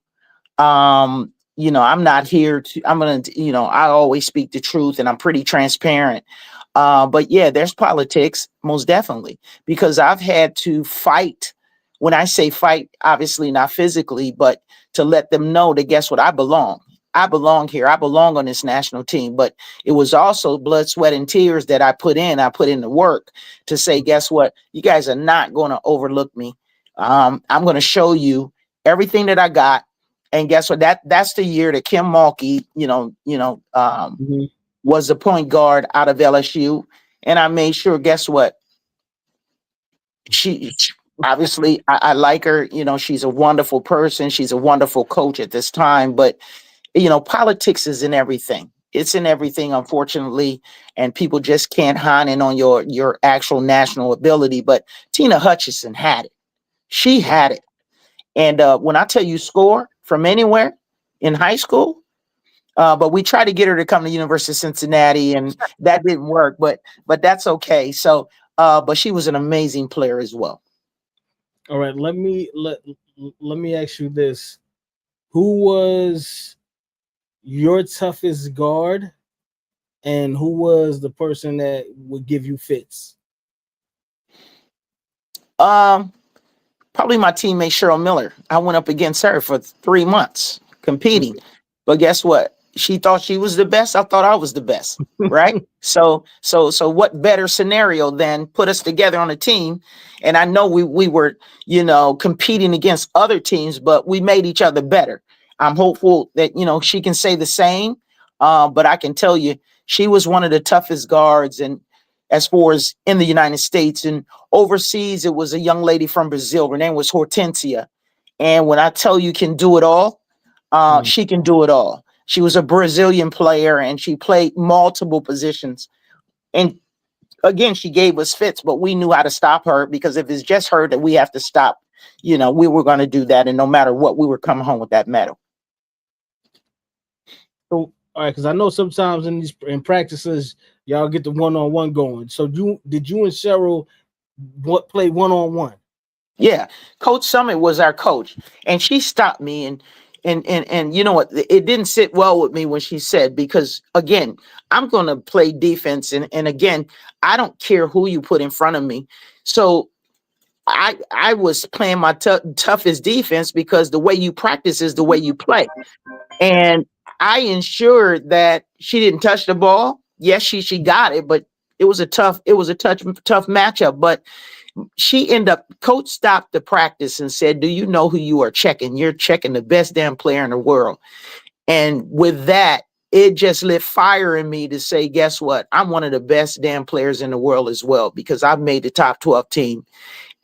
Speaker 5: I'm not here to, I'm going to, I always speak the truth and I'm pretty transparent. But yeah, there's politics, most definitely, because I've had to fight. When I say fight, obviously not physically, but to let them know that guess what? I belong. I belong here. I belong on this national team. But it was also blood, sweat, and tears that I put in. I put in the work to say, guess what? You guys are not going to overlook me. I'm going to show you everything that I got. And guess what? That's the year that Kim Mulkey, was the point guard out of LSU. And I made sure, guess what? She obviously I like her, she's a wonderful person. She's a wonderful coach at this time. But politics is in everything. It's in everything, unfortunately, and people just can't hone in on your actual national ability. But Tina Hutchison had it. She had it. And when I tell you score from anywhere in high school, but we tried to get her to come to University of Cincinnati, and that didn't work. But that's okay. So, but she was an amazing player as well.
Speaker 4: All right, let me ask you this: who was your toughest guard, and who was the person that would give you fits?
Speaker 5: Probably my teammate Cheryl Miller. I went up against her for 3 months competing, but guess what? She thought she was the best. I thought I was the best, right? So what better scenario than put us together on a team? And I know we were, competing against other teams, but we made each other better. I'm hopeful that, she can say the same. But I can tell you, she was one of the toughest guards, and as far as in the United States and overseas, it was a young lady from Brazil. Her name was Hortensia. And when I tell you can do it all, she can do it all. She was a Brazilian player and she played multiple positions. And again, she gave us fits, but we knew how to stop her, because if it's just her that we have to stop, we were going to do that. And no matter what, we were coming home with that medal.
Speaker 4: So, all right, because I know sometimes in practices, y'all get the one-on-one going. So did you and Cheryl play one-on-one?
Speaker 5: Yeah. Coach Summit was our coach, and she stopped me, and you know what? It didn't sit well with me when she said, because again, I'm going to play defense. And again, I don't care who you put in front of me. So I was playing my toughest defense, because the way you practice is the way you play. And I ensured that she didn't touch the ball. Yes, she got it, but it was a tough matchup. But coach stopped the practice and said, do you know who you are checking? You're checking the best damn player in the world. And with that, it just lit fire in me to say, guess what? I'm one of the best damn players in the world as well, because I've made the top 12 team.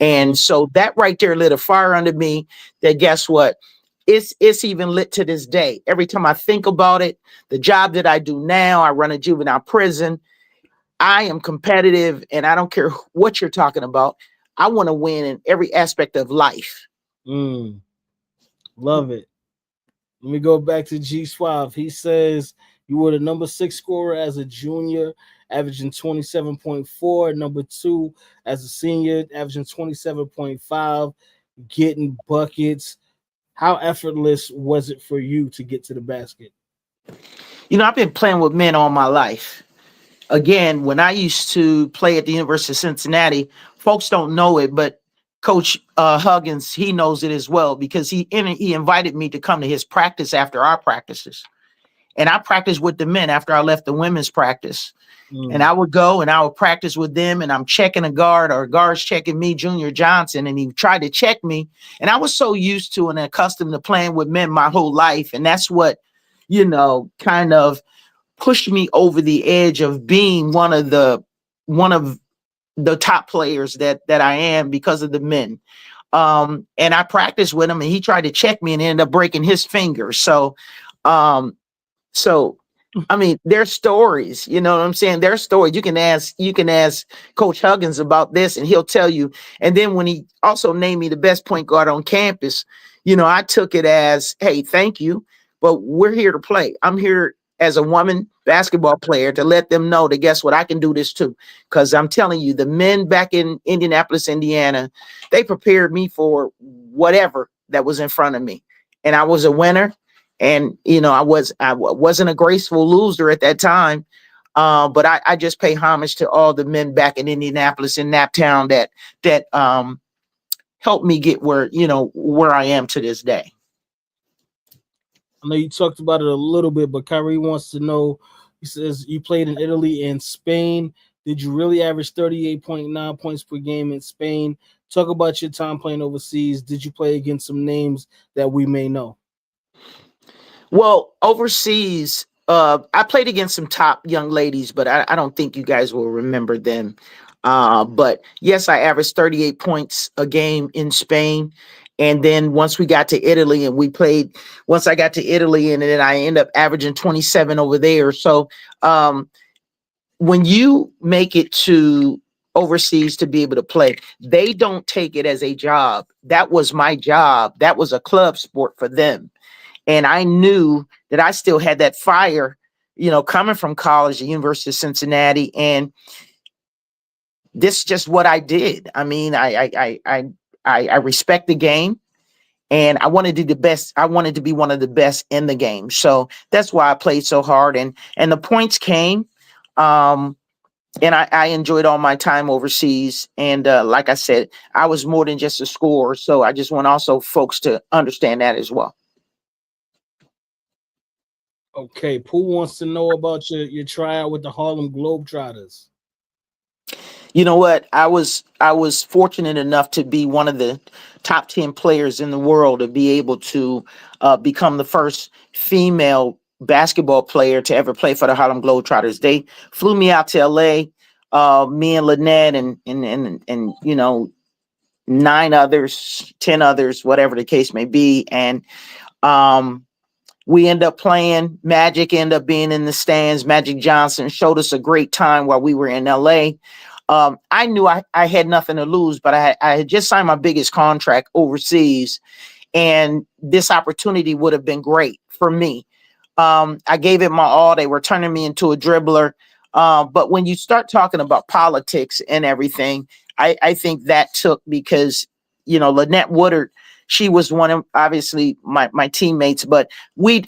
Speaker 5: And so that right there lit a fire under me that, guess what? It's even lit to this day. Every time I think about it, the job that I do now, I run a juvenile prison. I am competitive, and I don't care what you're talking about. I want to win in every aspect of life.
Speaker 4: Love it. Let me go back to G Suave. He says you were the number 6 scorer as a junior, averaging 27.4. Number 2 as a senior, averaging 27.5, getting buckets. How effortless was it for you to get to the basket?
Speaker 5: I've been playing with men all my life. Again, when I used to play at the University of Cincinnati, folks don't know it, but Coach Huggins, he knows it as well, because he invited me to come to his practice after our practices. And I practiced with the men after I left the women's practice. And I would go and I would practice with them, and I'm checking a guard, or a guard's checking me, Junior Johnson, and he tried to check me. And I was so used to and accustomed to playing with men my whole life. And that's what, kind of pushed me over the edge of being one of the top players that I am, because of the men. And I practiced with him, and he tried to check me and ended up breaking his finger. Um, so I mean, there's stories, you know what I'm saying? There's stories. You can ask Coach Huggins about this, and he'll tell you. And then when he also named me the best point guard on campus, I took it as, hey, thank you, but we're here to play. I'm here as a woman basketball player to let them know that, guess what, I can do this too. Because I'm telling you, the men back in Indianapolis, Indiana, they prepared me for whatever that was in front of me. And I was a winner. And I wasn't a graceful loser at that time, but I just pay homage to all the men back in Indianapolis and Naptown that helped me get where I am to this day.
Speaker 4: I know you talked about it a little bit, but Kyrie wants to know. He says you played in Italy and Spain. Did you really average 38.9 points per game in Spain? Talk about your time playing overseas. Did you play against some names that we may know?
Speaker 5: Well, overseas, I played against some top young ladies, but I don't think you guys will remember them. But yes, I averaged 38 points a game in Spain. And then once we got to Italy and once I got to Italy, and then I ended up averaging 27 over there. So when you make it to overseas to be able to play, they don't take it as a job. That was my job. That was a club sport for them. And I knew that I still had that fire, coming from college, the University of Cincinnati. And this is just what I did. I mean, I respect the game, and I wanted to do the best. I wanted to be one of the best in the game. So that's why I played so hard. And the points came. And I enjoyed all my time overseas. And like I said, I was more than just a scorer. So I just want also folks to understand that as well.
Speaker 4: Okay, Pooh wants to know about your tryout with the Harlem Globetrotters.
Speaker 5: You know what? I was fortunate enough to be one of the top 10 players in the world to be able to become the first female basketball player to ever play for the Harlem Globetrotters. They flew me out to LA, me and Lynette and 9 others, 10 others, whatever the case may be. And we end up playing. Magic ended up being in the stands. Magic Johnson showed us a great time while we were in LA. I knew I had nothing to lose, but I had just signed my biggest contract overseas, and this opportunity would have been great for me. I gave it my all. They were turning me into a dribbler. But when you start talking about politics and everything, I think that took, because, Lynette Woodard, she was one of, obviously, my teammates, but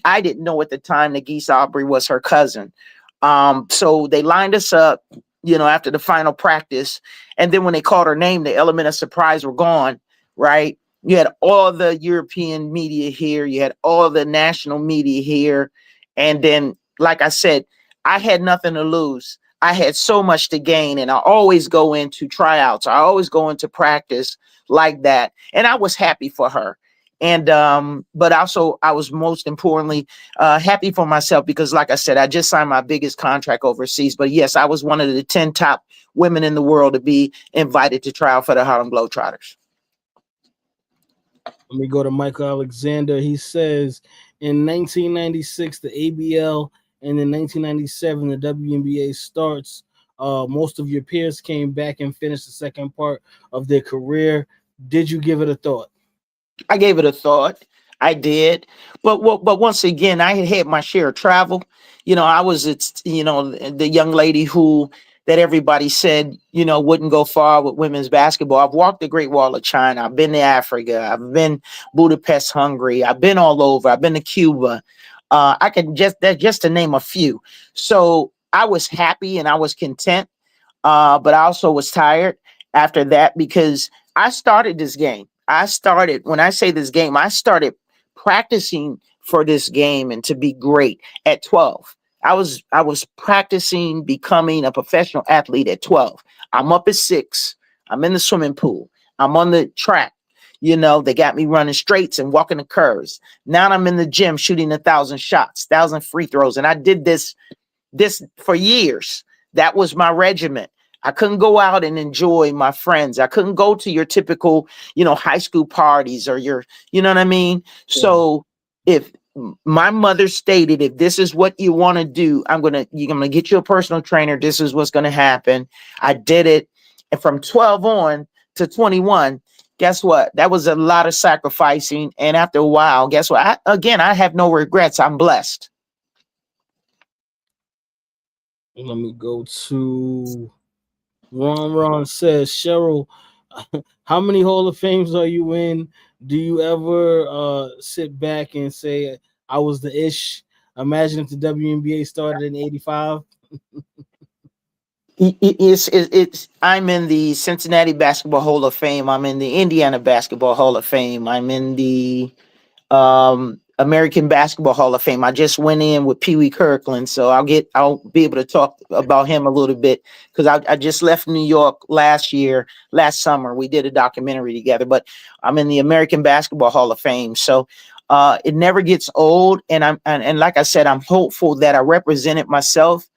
Speaker 5: I didn't know at the time that Geese Aubrey was her cousin. So they lined us up, after the final practice. And then when they called her name, the element of surprise were gone, right? You had all the European media here. You had all the national media here. And then, like I said, I had nothing to lose. I had so much to gain. And I always go into tryouts. I always go into practice like that. And I was happy for her. And but also I was most importantly happy for myself, because, like I said, I just signed my biggest contract overseas. But yes, I was one of the 10 top women in the world to be invited to try out for the Harlem Globetrotters.
Speaker 4: Let me go to Michael Alexander. He says in 1996, the ABL, and in 1997, the WNBA starts. Most of your peers came back and finished the second part of their career. Did you give it a thought?
Speaker 5: I gave it a thought. I did. But once again, I had my share of travel. I was, the young lady that everybody said, wouldn't go far with women's basketball. I've walked the Great Wall of China. I've been to Africa. I've been Budapest, Hungary. I've been all over. I've been to Cuba. That's just to name a few. So I was happy and I was content. But I also was tired after that, because I started this game. When I say this game, I started practicing for this game and to be great at 12. I was practicing becoming a professional athlete at 12. I'm up at 6. I'm in the swimming pool. I'm on the track. They got me running straights and walking the curves. Now I'm in the gym shooting 1,000 shots, 1,000 free throws. And I did this for years. That was my regiment. I couldn't go out and enjoy my friends. I couldn't go to your typical, high school parties or you know what I mean?
Speaker 4: Yeah.
Speaker 5: So if my mother stated, if this is what you want to do, I'm going to get you a personal trainer. This is what's going to happen. I did it. And from 12 on to 21, guess what? That was a lot of sacrificing. And after a while, guess what? I have no regrets. I'm blessed.
Speaker 4: Let me go to Ron says, Cheryl, how many Hall of Fames are you in? Do you ever sit back and say, I was the ish? Imagine if the WNBA started in 85.
Speaker 5: I'm in the Cincinnati Basketball Hall of Fame. I'm in the Indiana Basketball Hall of Fame. I'm in the American Basketball Hall of Fame. I just went in with Pee Wee Kirkland, so I'll be able to talk about him a little bit because I just left New York last summer. We did a documentary together, but I'm in the American Basketball Hall of Fame. So it never gets old, and and like I said, I'm hopeful that I represented myself.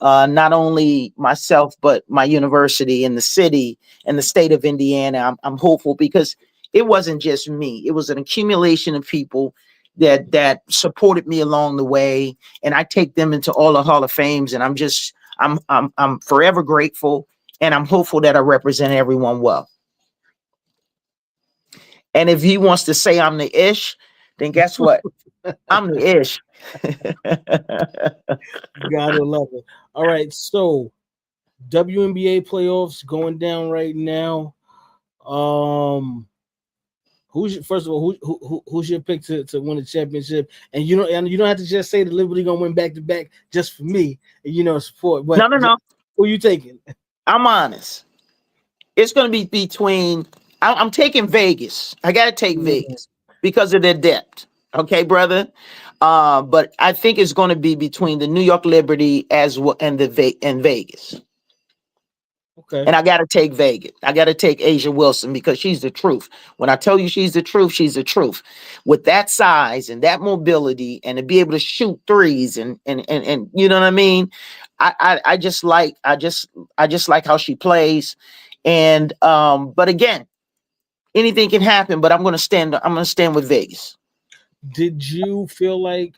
Speaker 5: Not only myself, but my university and the city and the state of Indiana. I'm hopeful because it wasn't just me. It was an accumulation of people that supported me along the way. And I take them into all the Hall of Fames. And I'm forever grateful. And I'm hopeful that I represent everyone well. And if he wants to say I'm the ish, then guess what? I'm the ish.
Speaker 4: Gotta love it. All right, so WNBA playoffs going down right now. First of all, who's your pick to win the championship? And you don't have to just say that Liberty gonna win back to back just for me, support. But
Speaker 5: No.
Speaker 4: Who you taking?
Speaker 5: I'm honest. It's going to be between. I'm taking Vegas. I got to take Vegas because of their depth. Okay, brother. But I think it's going to be between the New York Liberty as well and Vegas.
Speaker 4: Okay.
Speaker 5: And I got to take Vegas. I got to take Asia Wilson because she's the truth. When I tell you she's the truth, she's the truth. With that size and that mobility and to be able to shoot threes and you know what I mean? I just like how she plays. And but again, anything can happen, but I'm gonna stand with Vegas.
Speaker 4: Did you feel like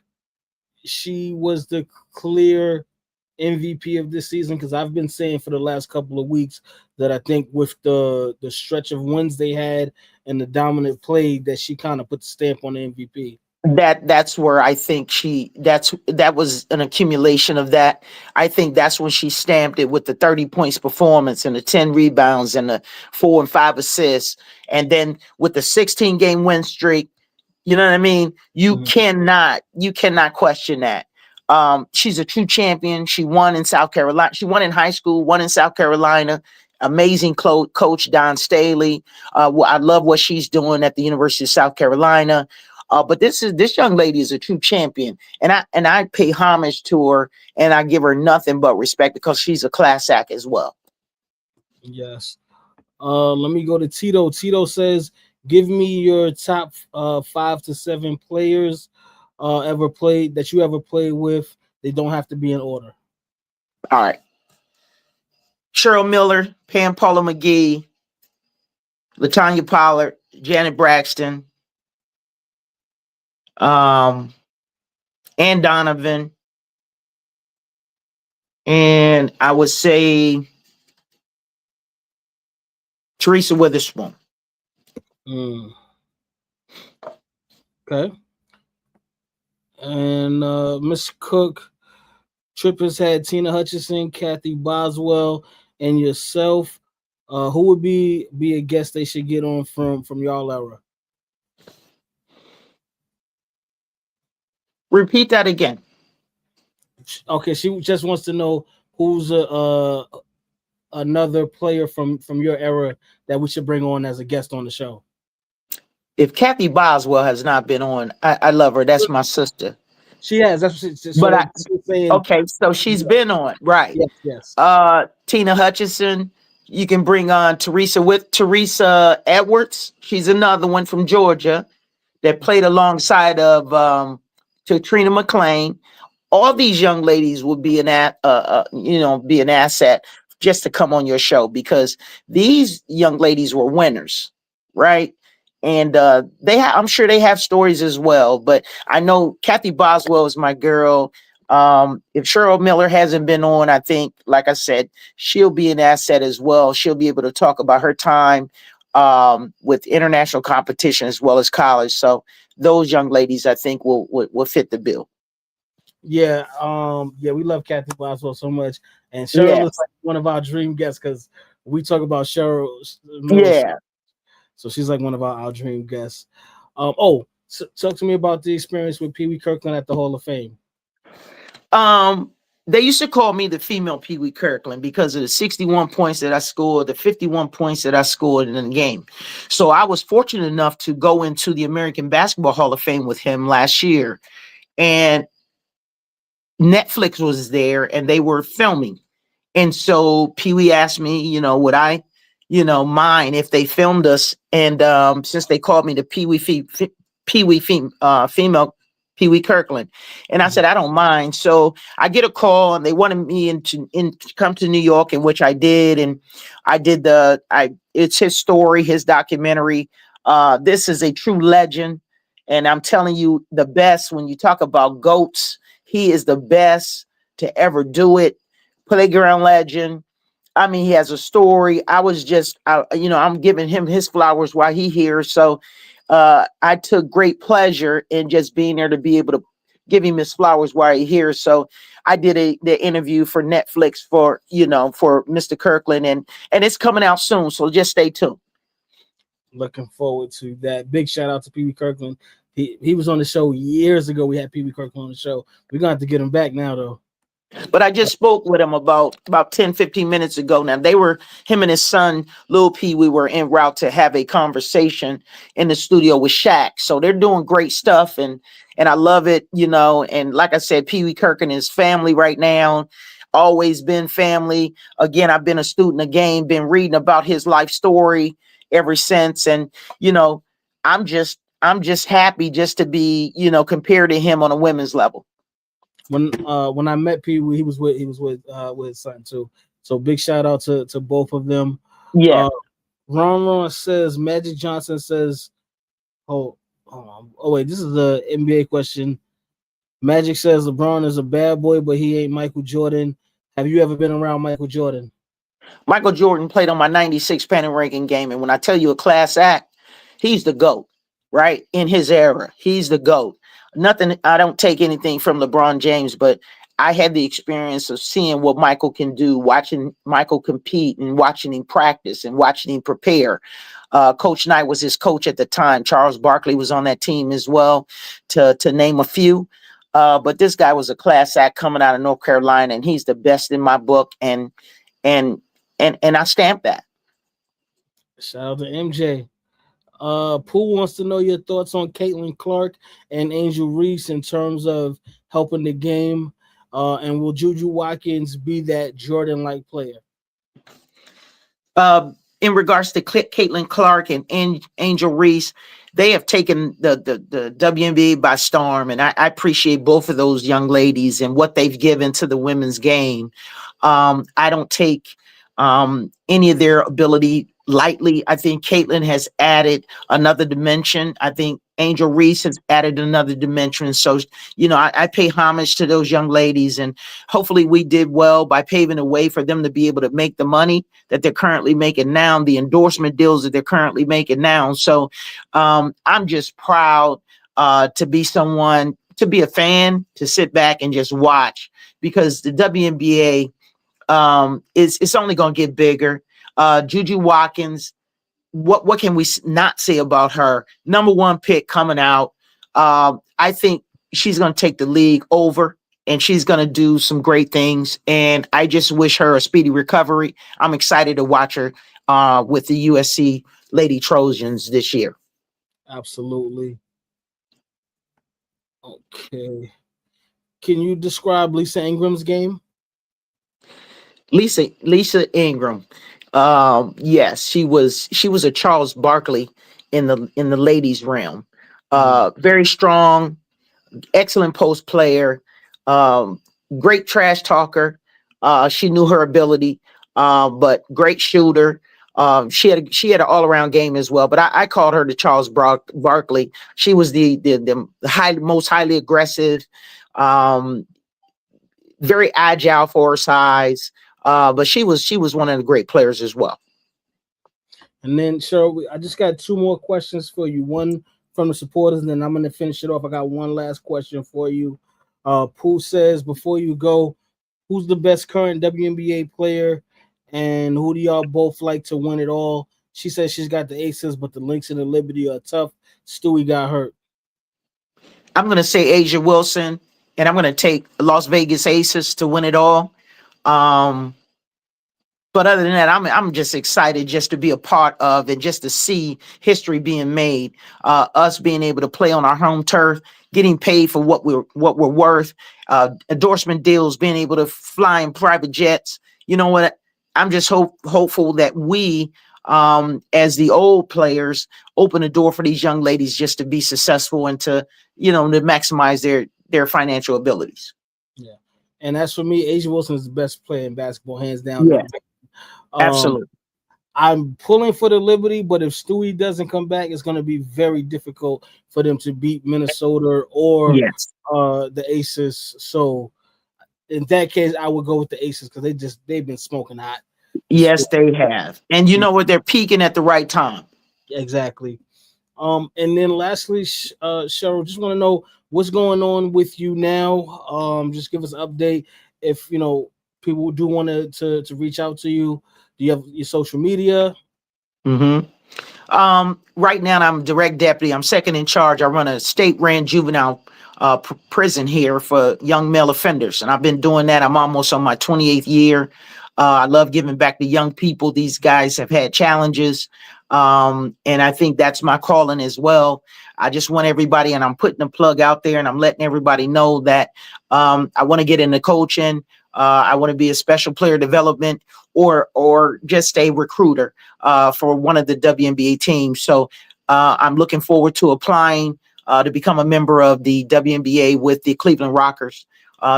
Speaker 4: she was the clear MVP of this season? Because I've been saying for the last couple of weeks that I think with the stretch of wins they had and the dominant play that she kind of put the stamp on the MVP.
Speaker 5: That's where I think that was an accumulation of that. I think that's when she stamped it with the 30 points performance and the 10 rebounds and the 4 and 5 assists. And then with the 16 game win streak, you know what I mean? You cannot question that. She's a true champion. She won in South Carolina. She won in high school, won in South Carolina. Amazing coach Don Staley. I love what she's doing at the University of South Carolina. But this young lady is a true champion, and I pay homage to her, and I give her nothing but respect because she's a class act as well.
Speaker 4: Yes. Let me go to Tito. Tito says, "Give me your top 5 to 7 players that you ever played with. They don't have to be in order."
Speaker 5: All right. Cheryl Miller, Pam Paula McGee, LaTanya Pollard, Janet Braxton. Ann Donovan, and I would say Teresa Witherspoon.
Speaker 4: Okay. And Miss Cook, Trip has had Tina Hutchinson, Kathy Boswell, and yourself. Who would be a guest they should get on from y'all era?
Speaker 5: Repeat that again.
Speaker 4: Okay, she just wants to know who's another player from your era that we should bring on as a guest on the show.
Speaker 5: If Kathy Boswell has not been on, I love her. That's my sister.
Speaker 4: She has. That's what she's
Speaker 5: saying. Okay, so she's been on, right?
Speaker 4: Yes.
Speaker 5: Tina Hutchinson. You can bring on Teresa Edwards. She's another one from Georgia that played alongside of Katrina McClain. All these young ladies would be an asset just to come on your show, because these young ladies were winners, right? And I'm sure they have stories as well. But I know Kathy Boswell is my girl. If Cheryl Miller hasn't been on, I think, like I said, she'll be an asset as well. She'll be able to talk about her time with international competition as well as college. So those young ladies, I think, will fit the bill.
Speaker 4: Yeah, we love Kathy Boswell so much, and Cheryl
Speaker 5: Yeah.
Speaker 4: is like one of our dream guests because we talk about Cheryl Miller,
Speaker 5: Yeah.
Speaker 4: so she's like one of our dream guests. Talk to me about the experience with Pee Wee Kirkland at the Hall of Fame.
Speaker 5: They used to call me the female Pee Wee Kirkland because of the 61 points that I scored, the 51 points that I scored in the game. So I was fortunate enough to go into the American Basketball Hall of Fame with him last year. And Netflix was there and they were filming. And so Pee Wee asked me, would I, mind if they filmed us? And since they called me the female Pee Wee Kirkland, and I said I don't mind. So I get a call and they wanted me to come to New York, in which I did, and I did it's his story, his documentary. This is a true legend, and I'm telling you, the best. When you talk about GOATs, he is the best to ever do it. Playground legend. I mean, he has a story. I'm giving him his flowers while he here. So I took great pleasure in just being there to be able to give him his flowers while he here. So I did the interview for Netflix for Mr. Kirkland, and it's coming out soon. So just stay tuned.
Speaker 4: Looking forward to that. Big shout out to Pee Wee Kirkland. He was on the show years ago. We had Pee Wee Kirkland on the show. We're gonna have to get him back now though.
Speaker 5: But I just spoke with him about 10, 15 minutes ago. Now him and his son, Lil P, we were en route to have a conversation in the studio with Shaq. So they're doing great stuff, and I love it, and like I said, Pee Wee Kirk and his family right now, always been family. Again, I've been a student of game, been reading about his life story ever since. And, I'm just happy just to be, compared to him on a women's level.
Speaker 4: When I met Pee Wee, he was with his son too. So big shout out to both of them.
Speaker 5: Yeah.
Speaker 4: Ron says Magic Johnson says, oh wait, this is the NBA question. Magic says LeBron is a bad boy, but he ain't Michael Jordan. Have you ever been around Michael Jordan?
Speaker 5: Michael Jordan played on my 96 pennant ranking game, and when I tell you a class act, he's the GOAT, right? In his era, he's the GOAT. Nothing, I don't take anything from LeBron James, but I had the experience of seeing what Michael can do, watching Michael compete and watching him practice and watching him prepare. Coach Knight was his coach at the time. Charles Barkley was on that team as well, to name a few. But this guy was a class act coming out of North Carolina, and he's the best in my book. And I stamp that.
Speaker 4: Shout out to MJ. Pooh wants to know your thoughts on Caitlin Clark and Angel Reese in terms of helping the game. And will Juju Watkins be that Jordan-like player?
Speaker 5: In regards to Caitlin Clark and Angel Reese, they have taken the WNBA by storm, and I appreciate both of those young ladies and what they've given to the women's game. I don't take any of their ability lightly. I think Caitlin has added another dimension. I think Angel Reese has added another dimension. So, I pay homage to those young ladies, and hopefully we did well by paving the way for them to be able to make the money that they're currently making now, the endorsement deals that they're currently making now. So I'm just proud to be a fan, to sit back and just watch, because the WNBA it's only going to get bigger. Juju Watkins, what can we not say about her? Number one pick coming out. I think she's going to take the league over, and she's going to do some great things. And I just wish her a speedy recovery. I'm excited to watch her with the USC Lady Trojans this year.
Speaker 4: Absolutely. Okay. Can you describe Lisa Ingram's game?
Speaker 5: Lisa Ingram. Yes, she was a Charles Barkley in the ladies realm. Very strong, excellent post player, great trash talker. She knew her ability. but great shooter. She had an all around game as well. But I called her the Charles Barkley. She was the most highly aggressive, um, very agile for her size. But she was one of the great players as well.
Speaker 4: And then, Cheryl, I just got two more questions for you. One from the supporters, and then I'm going to finish it off. I got one last question for you. Pooh says, before you go, who's the best current WNBA player, and who do y'all both like to win it all? She says she's got the Aces, but the Lynx and the Liberty are tough. Stewie got hurt.
Speaker 5: I'm going to say Asia Wilson, and I'm going to take Las Vegas Aces to win it all. But other than that, I'm just excited just to be a part of and just to see history being made. Us being able to play on our home turf, getting paid for what we're worth, endorsement deals, being able to fly in private jets. You know what? I'm just hopeful that we, as the old players, open the door for these young ladies just to be successful and to maximize their financial abilities.
Speaker 4: Yeah, and as for me, Asia Wilson is the best player in basketball, hands down.
Speaker 5: Yeah. Absolutely.
Speaker 4: I'm pulling for the Liberty, but if Stewie doesn't come back, it's going to be very difficult for them to beat Minnesota or the Aces. So in that case, I would go with the Aces because they've been smoking hot.
Speaker 5: Yes, they have. And you know what? They're peaking at the right time.
Speaker 4: Exactly. And then lastly, Cheryl, just want to know what's going on with you now. Just give us an update. If people do want to reach out to you, do you have your social media?
Speaker 5: Mm-hmm. Right now, I'm direct deputy. I'm second in charge. I run a state-ran juvenile prison here for young male offenders, and I've been doing that. I'm almost on my 28th year. I love giving back to young people. These guys have had challenges, and I think that's my calling as well. I just want everybody, and I'm putting a plug out there, and I'm letting everybody know that I want to get into coaching. I want to be a special player development or just a recruiter for one of the WNBA teams. So I'm looking forward to applying to become a member of the WNBA with the Cleveland Rockers.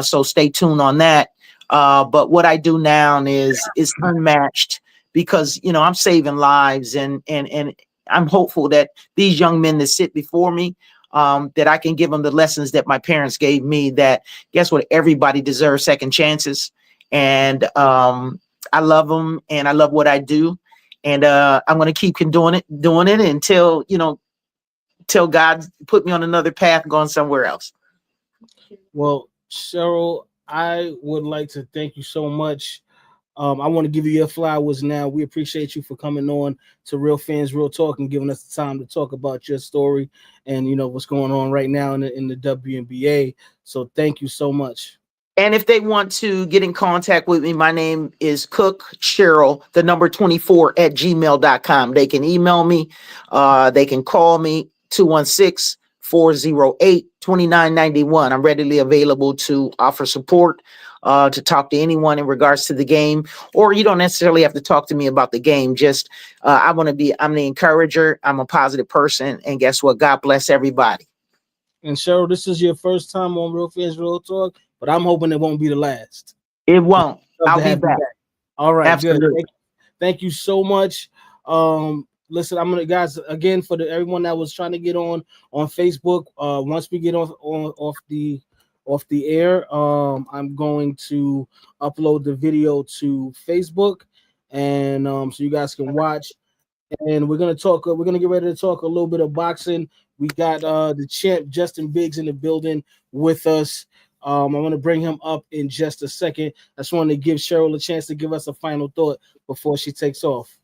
Speaker 5: So stay tuned on that. But what I do now is unmatched because, I'm saving lives and I'm hopeful that these young men that sit before me, that I can give them the lessons that my parents gave me, that guess what? Everybody deserves second chances. And I love them and I love what I do. And I'm going to keep doing it until, till God put me on another path going somewhere else.
Speaker 4: Well, Cheryl, I would like to thank you so much. I want to give you your flowers now. We appreciate you for coming on to Real Fans Real Talk and giving us the time to talk about your story and what's going on right now in the WNBA. So thank you so much.
Speaker 5: And if they want to get in contact with me, my name is Cook Cheryl, the number 24 at gmail.com. They can email me. They can call me 216-408-2991. I'm readily available to offer support, to talk to anyone in regards to the game, or you don't necessarily have to talk to me about the game. Just, I'm the encourager. I'm a positive person. And guess what? God bless everybody.
Speaker 4: And Cheryl, this is your first time on Real Fans Real Talk, but I'm hoping it won't be the last.
Speaker 5: It won't. I'll be back.
Speaker 4: All right.
Speaker 5: Absolutely.
Speaker 4: Good. Thank you so much. Listen, I'm gonna, guys, again, for everyone that was trying to get on Facebook. Once we get off the air, I'm going to upload the video to Facebook, and so you guys can watch. And we're gonna talk. We're gonna get ready to talk a little bit of boxing. We got the champ Justin Biggs in the building with us. I'm gonna bring him up in just a second. I just wanted to give Cheryl a chance to give us a final thought before she takes off.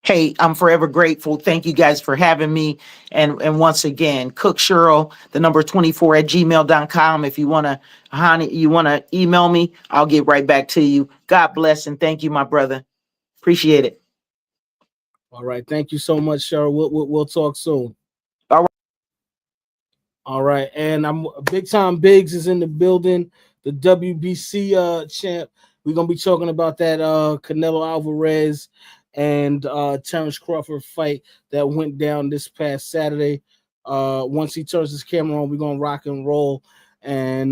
Speaker 5: Hey, I'm forever grateful. Thank you guys for having me. And once again, Cook Cheryl, the number 24 at gmail.com. If you want to email me, I'll get right back to you. God bless and thank you, my brother. Appreciate it.
Speaker 4: All right. Thank you so much, Cheryl. We'll talk soon.
Speaker 5: All right.
Speaker 4: All right. And I'm Big Time Biggs is in the building, the WBC champ. We're going to be talking about that Canelo Alvarez and Terrence Crawford fight that went down this past Saturday. Once he turns his camera on, we're going to rock and roll and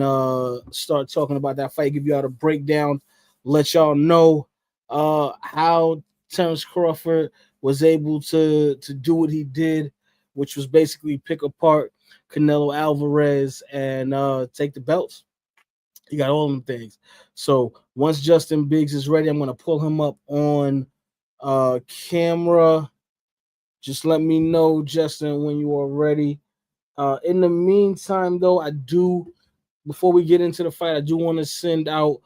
Speaker 4: start talking about that fight, give you all the breakdown, let y'all know how Terrence Crawford was able to do what he did, which was basically pick apart Canelo Alvarez and take the belts. He got all them things. So once Justin Biggs is ready, I'm gonna pull him up on camera. Just let me know, Justin, when you are ready. In the meantime, though, before we get into the fight, I do want to send out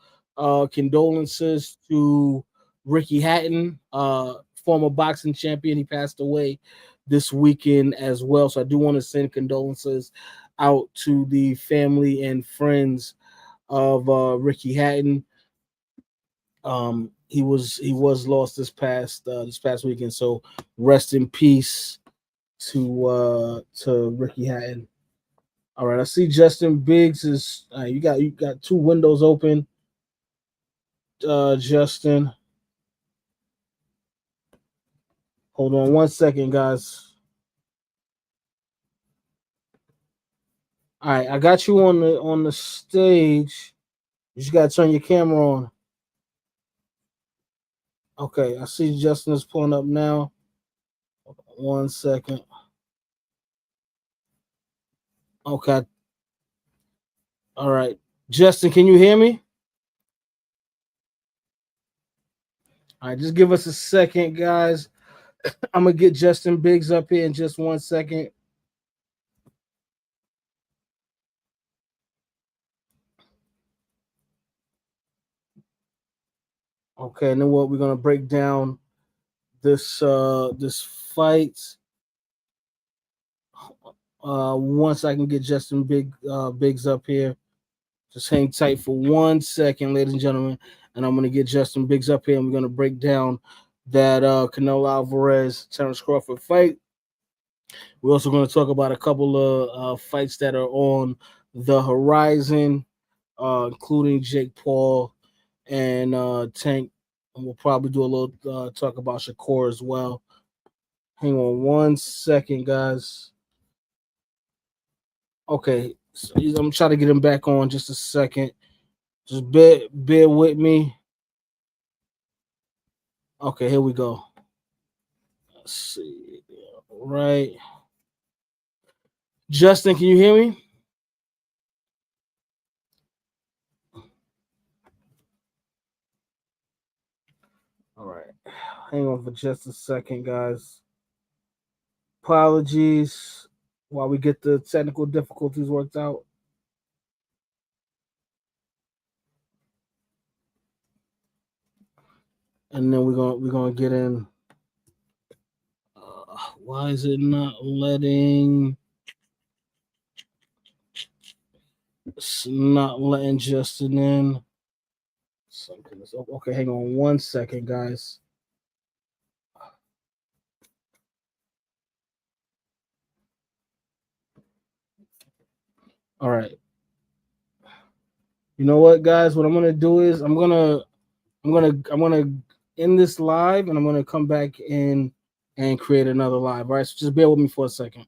Speaker 4: condolences to Ricky Hatton, former boxing champion. He passed away this weekend as well. So I do want to send condolences out to the family and friends of Ricky Hatton. He was lost this past weekend. So rest in peace to Ricky Hatton. All right, I see Justin Biggs is. You got two windows open, Justin. Hold on 1 second, guys. All right, I got you on the stage. You just gotta turn your camera on. Okay, I see Justin is pulling up now. 1 second. Okay. All right, Justin, can you hear me? All right, just give us a second, guys. I'm gonna get Justin Biggs up here in just 1 second. Okay, and then what we're gonna break down this fight. Once I can get Justin Biggs up here, just hang tight for 1 second, ladies and gentlemen, and I'm gonna get Justin Biggs up here, and we're gonna break down that Canelo Alvarez Terrence Crawford fight. We're also going to talk about a couple of fights that are on the horizon, including Jake Paul and Tank. And we'll probably do a little talk about Shakur as well. Hang on 1 second, guys. Okay, so I'm trying to get him back on just a second. Just bear with me. Okay, here we go. Let's see. All right. Justin, can you hear me? All right. Hang on for just a second, guys. Apologies while we get the technical difficulties worked out. And then we're gonna get in. Why is it not letting? It's not letting Justin in. Something is up. Okay, hang on 1 second, guys. All right. You know what, guys? What I'm gonna do is I'm gonna end this live, and I'm gonna come back in and create another live. All right, so just bear with me for a second.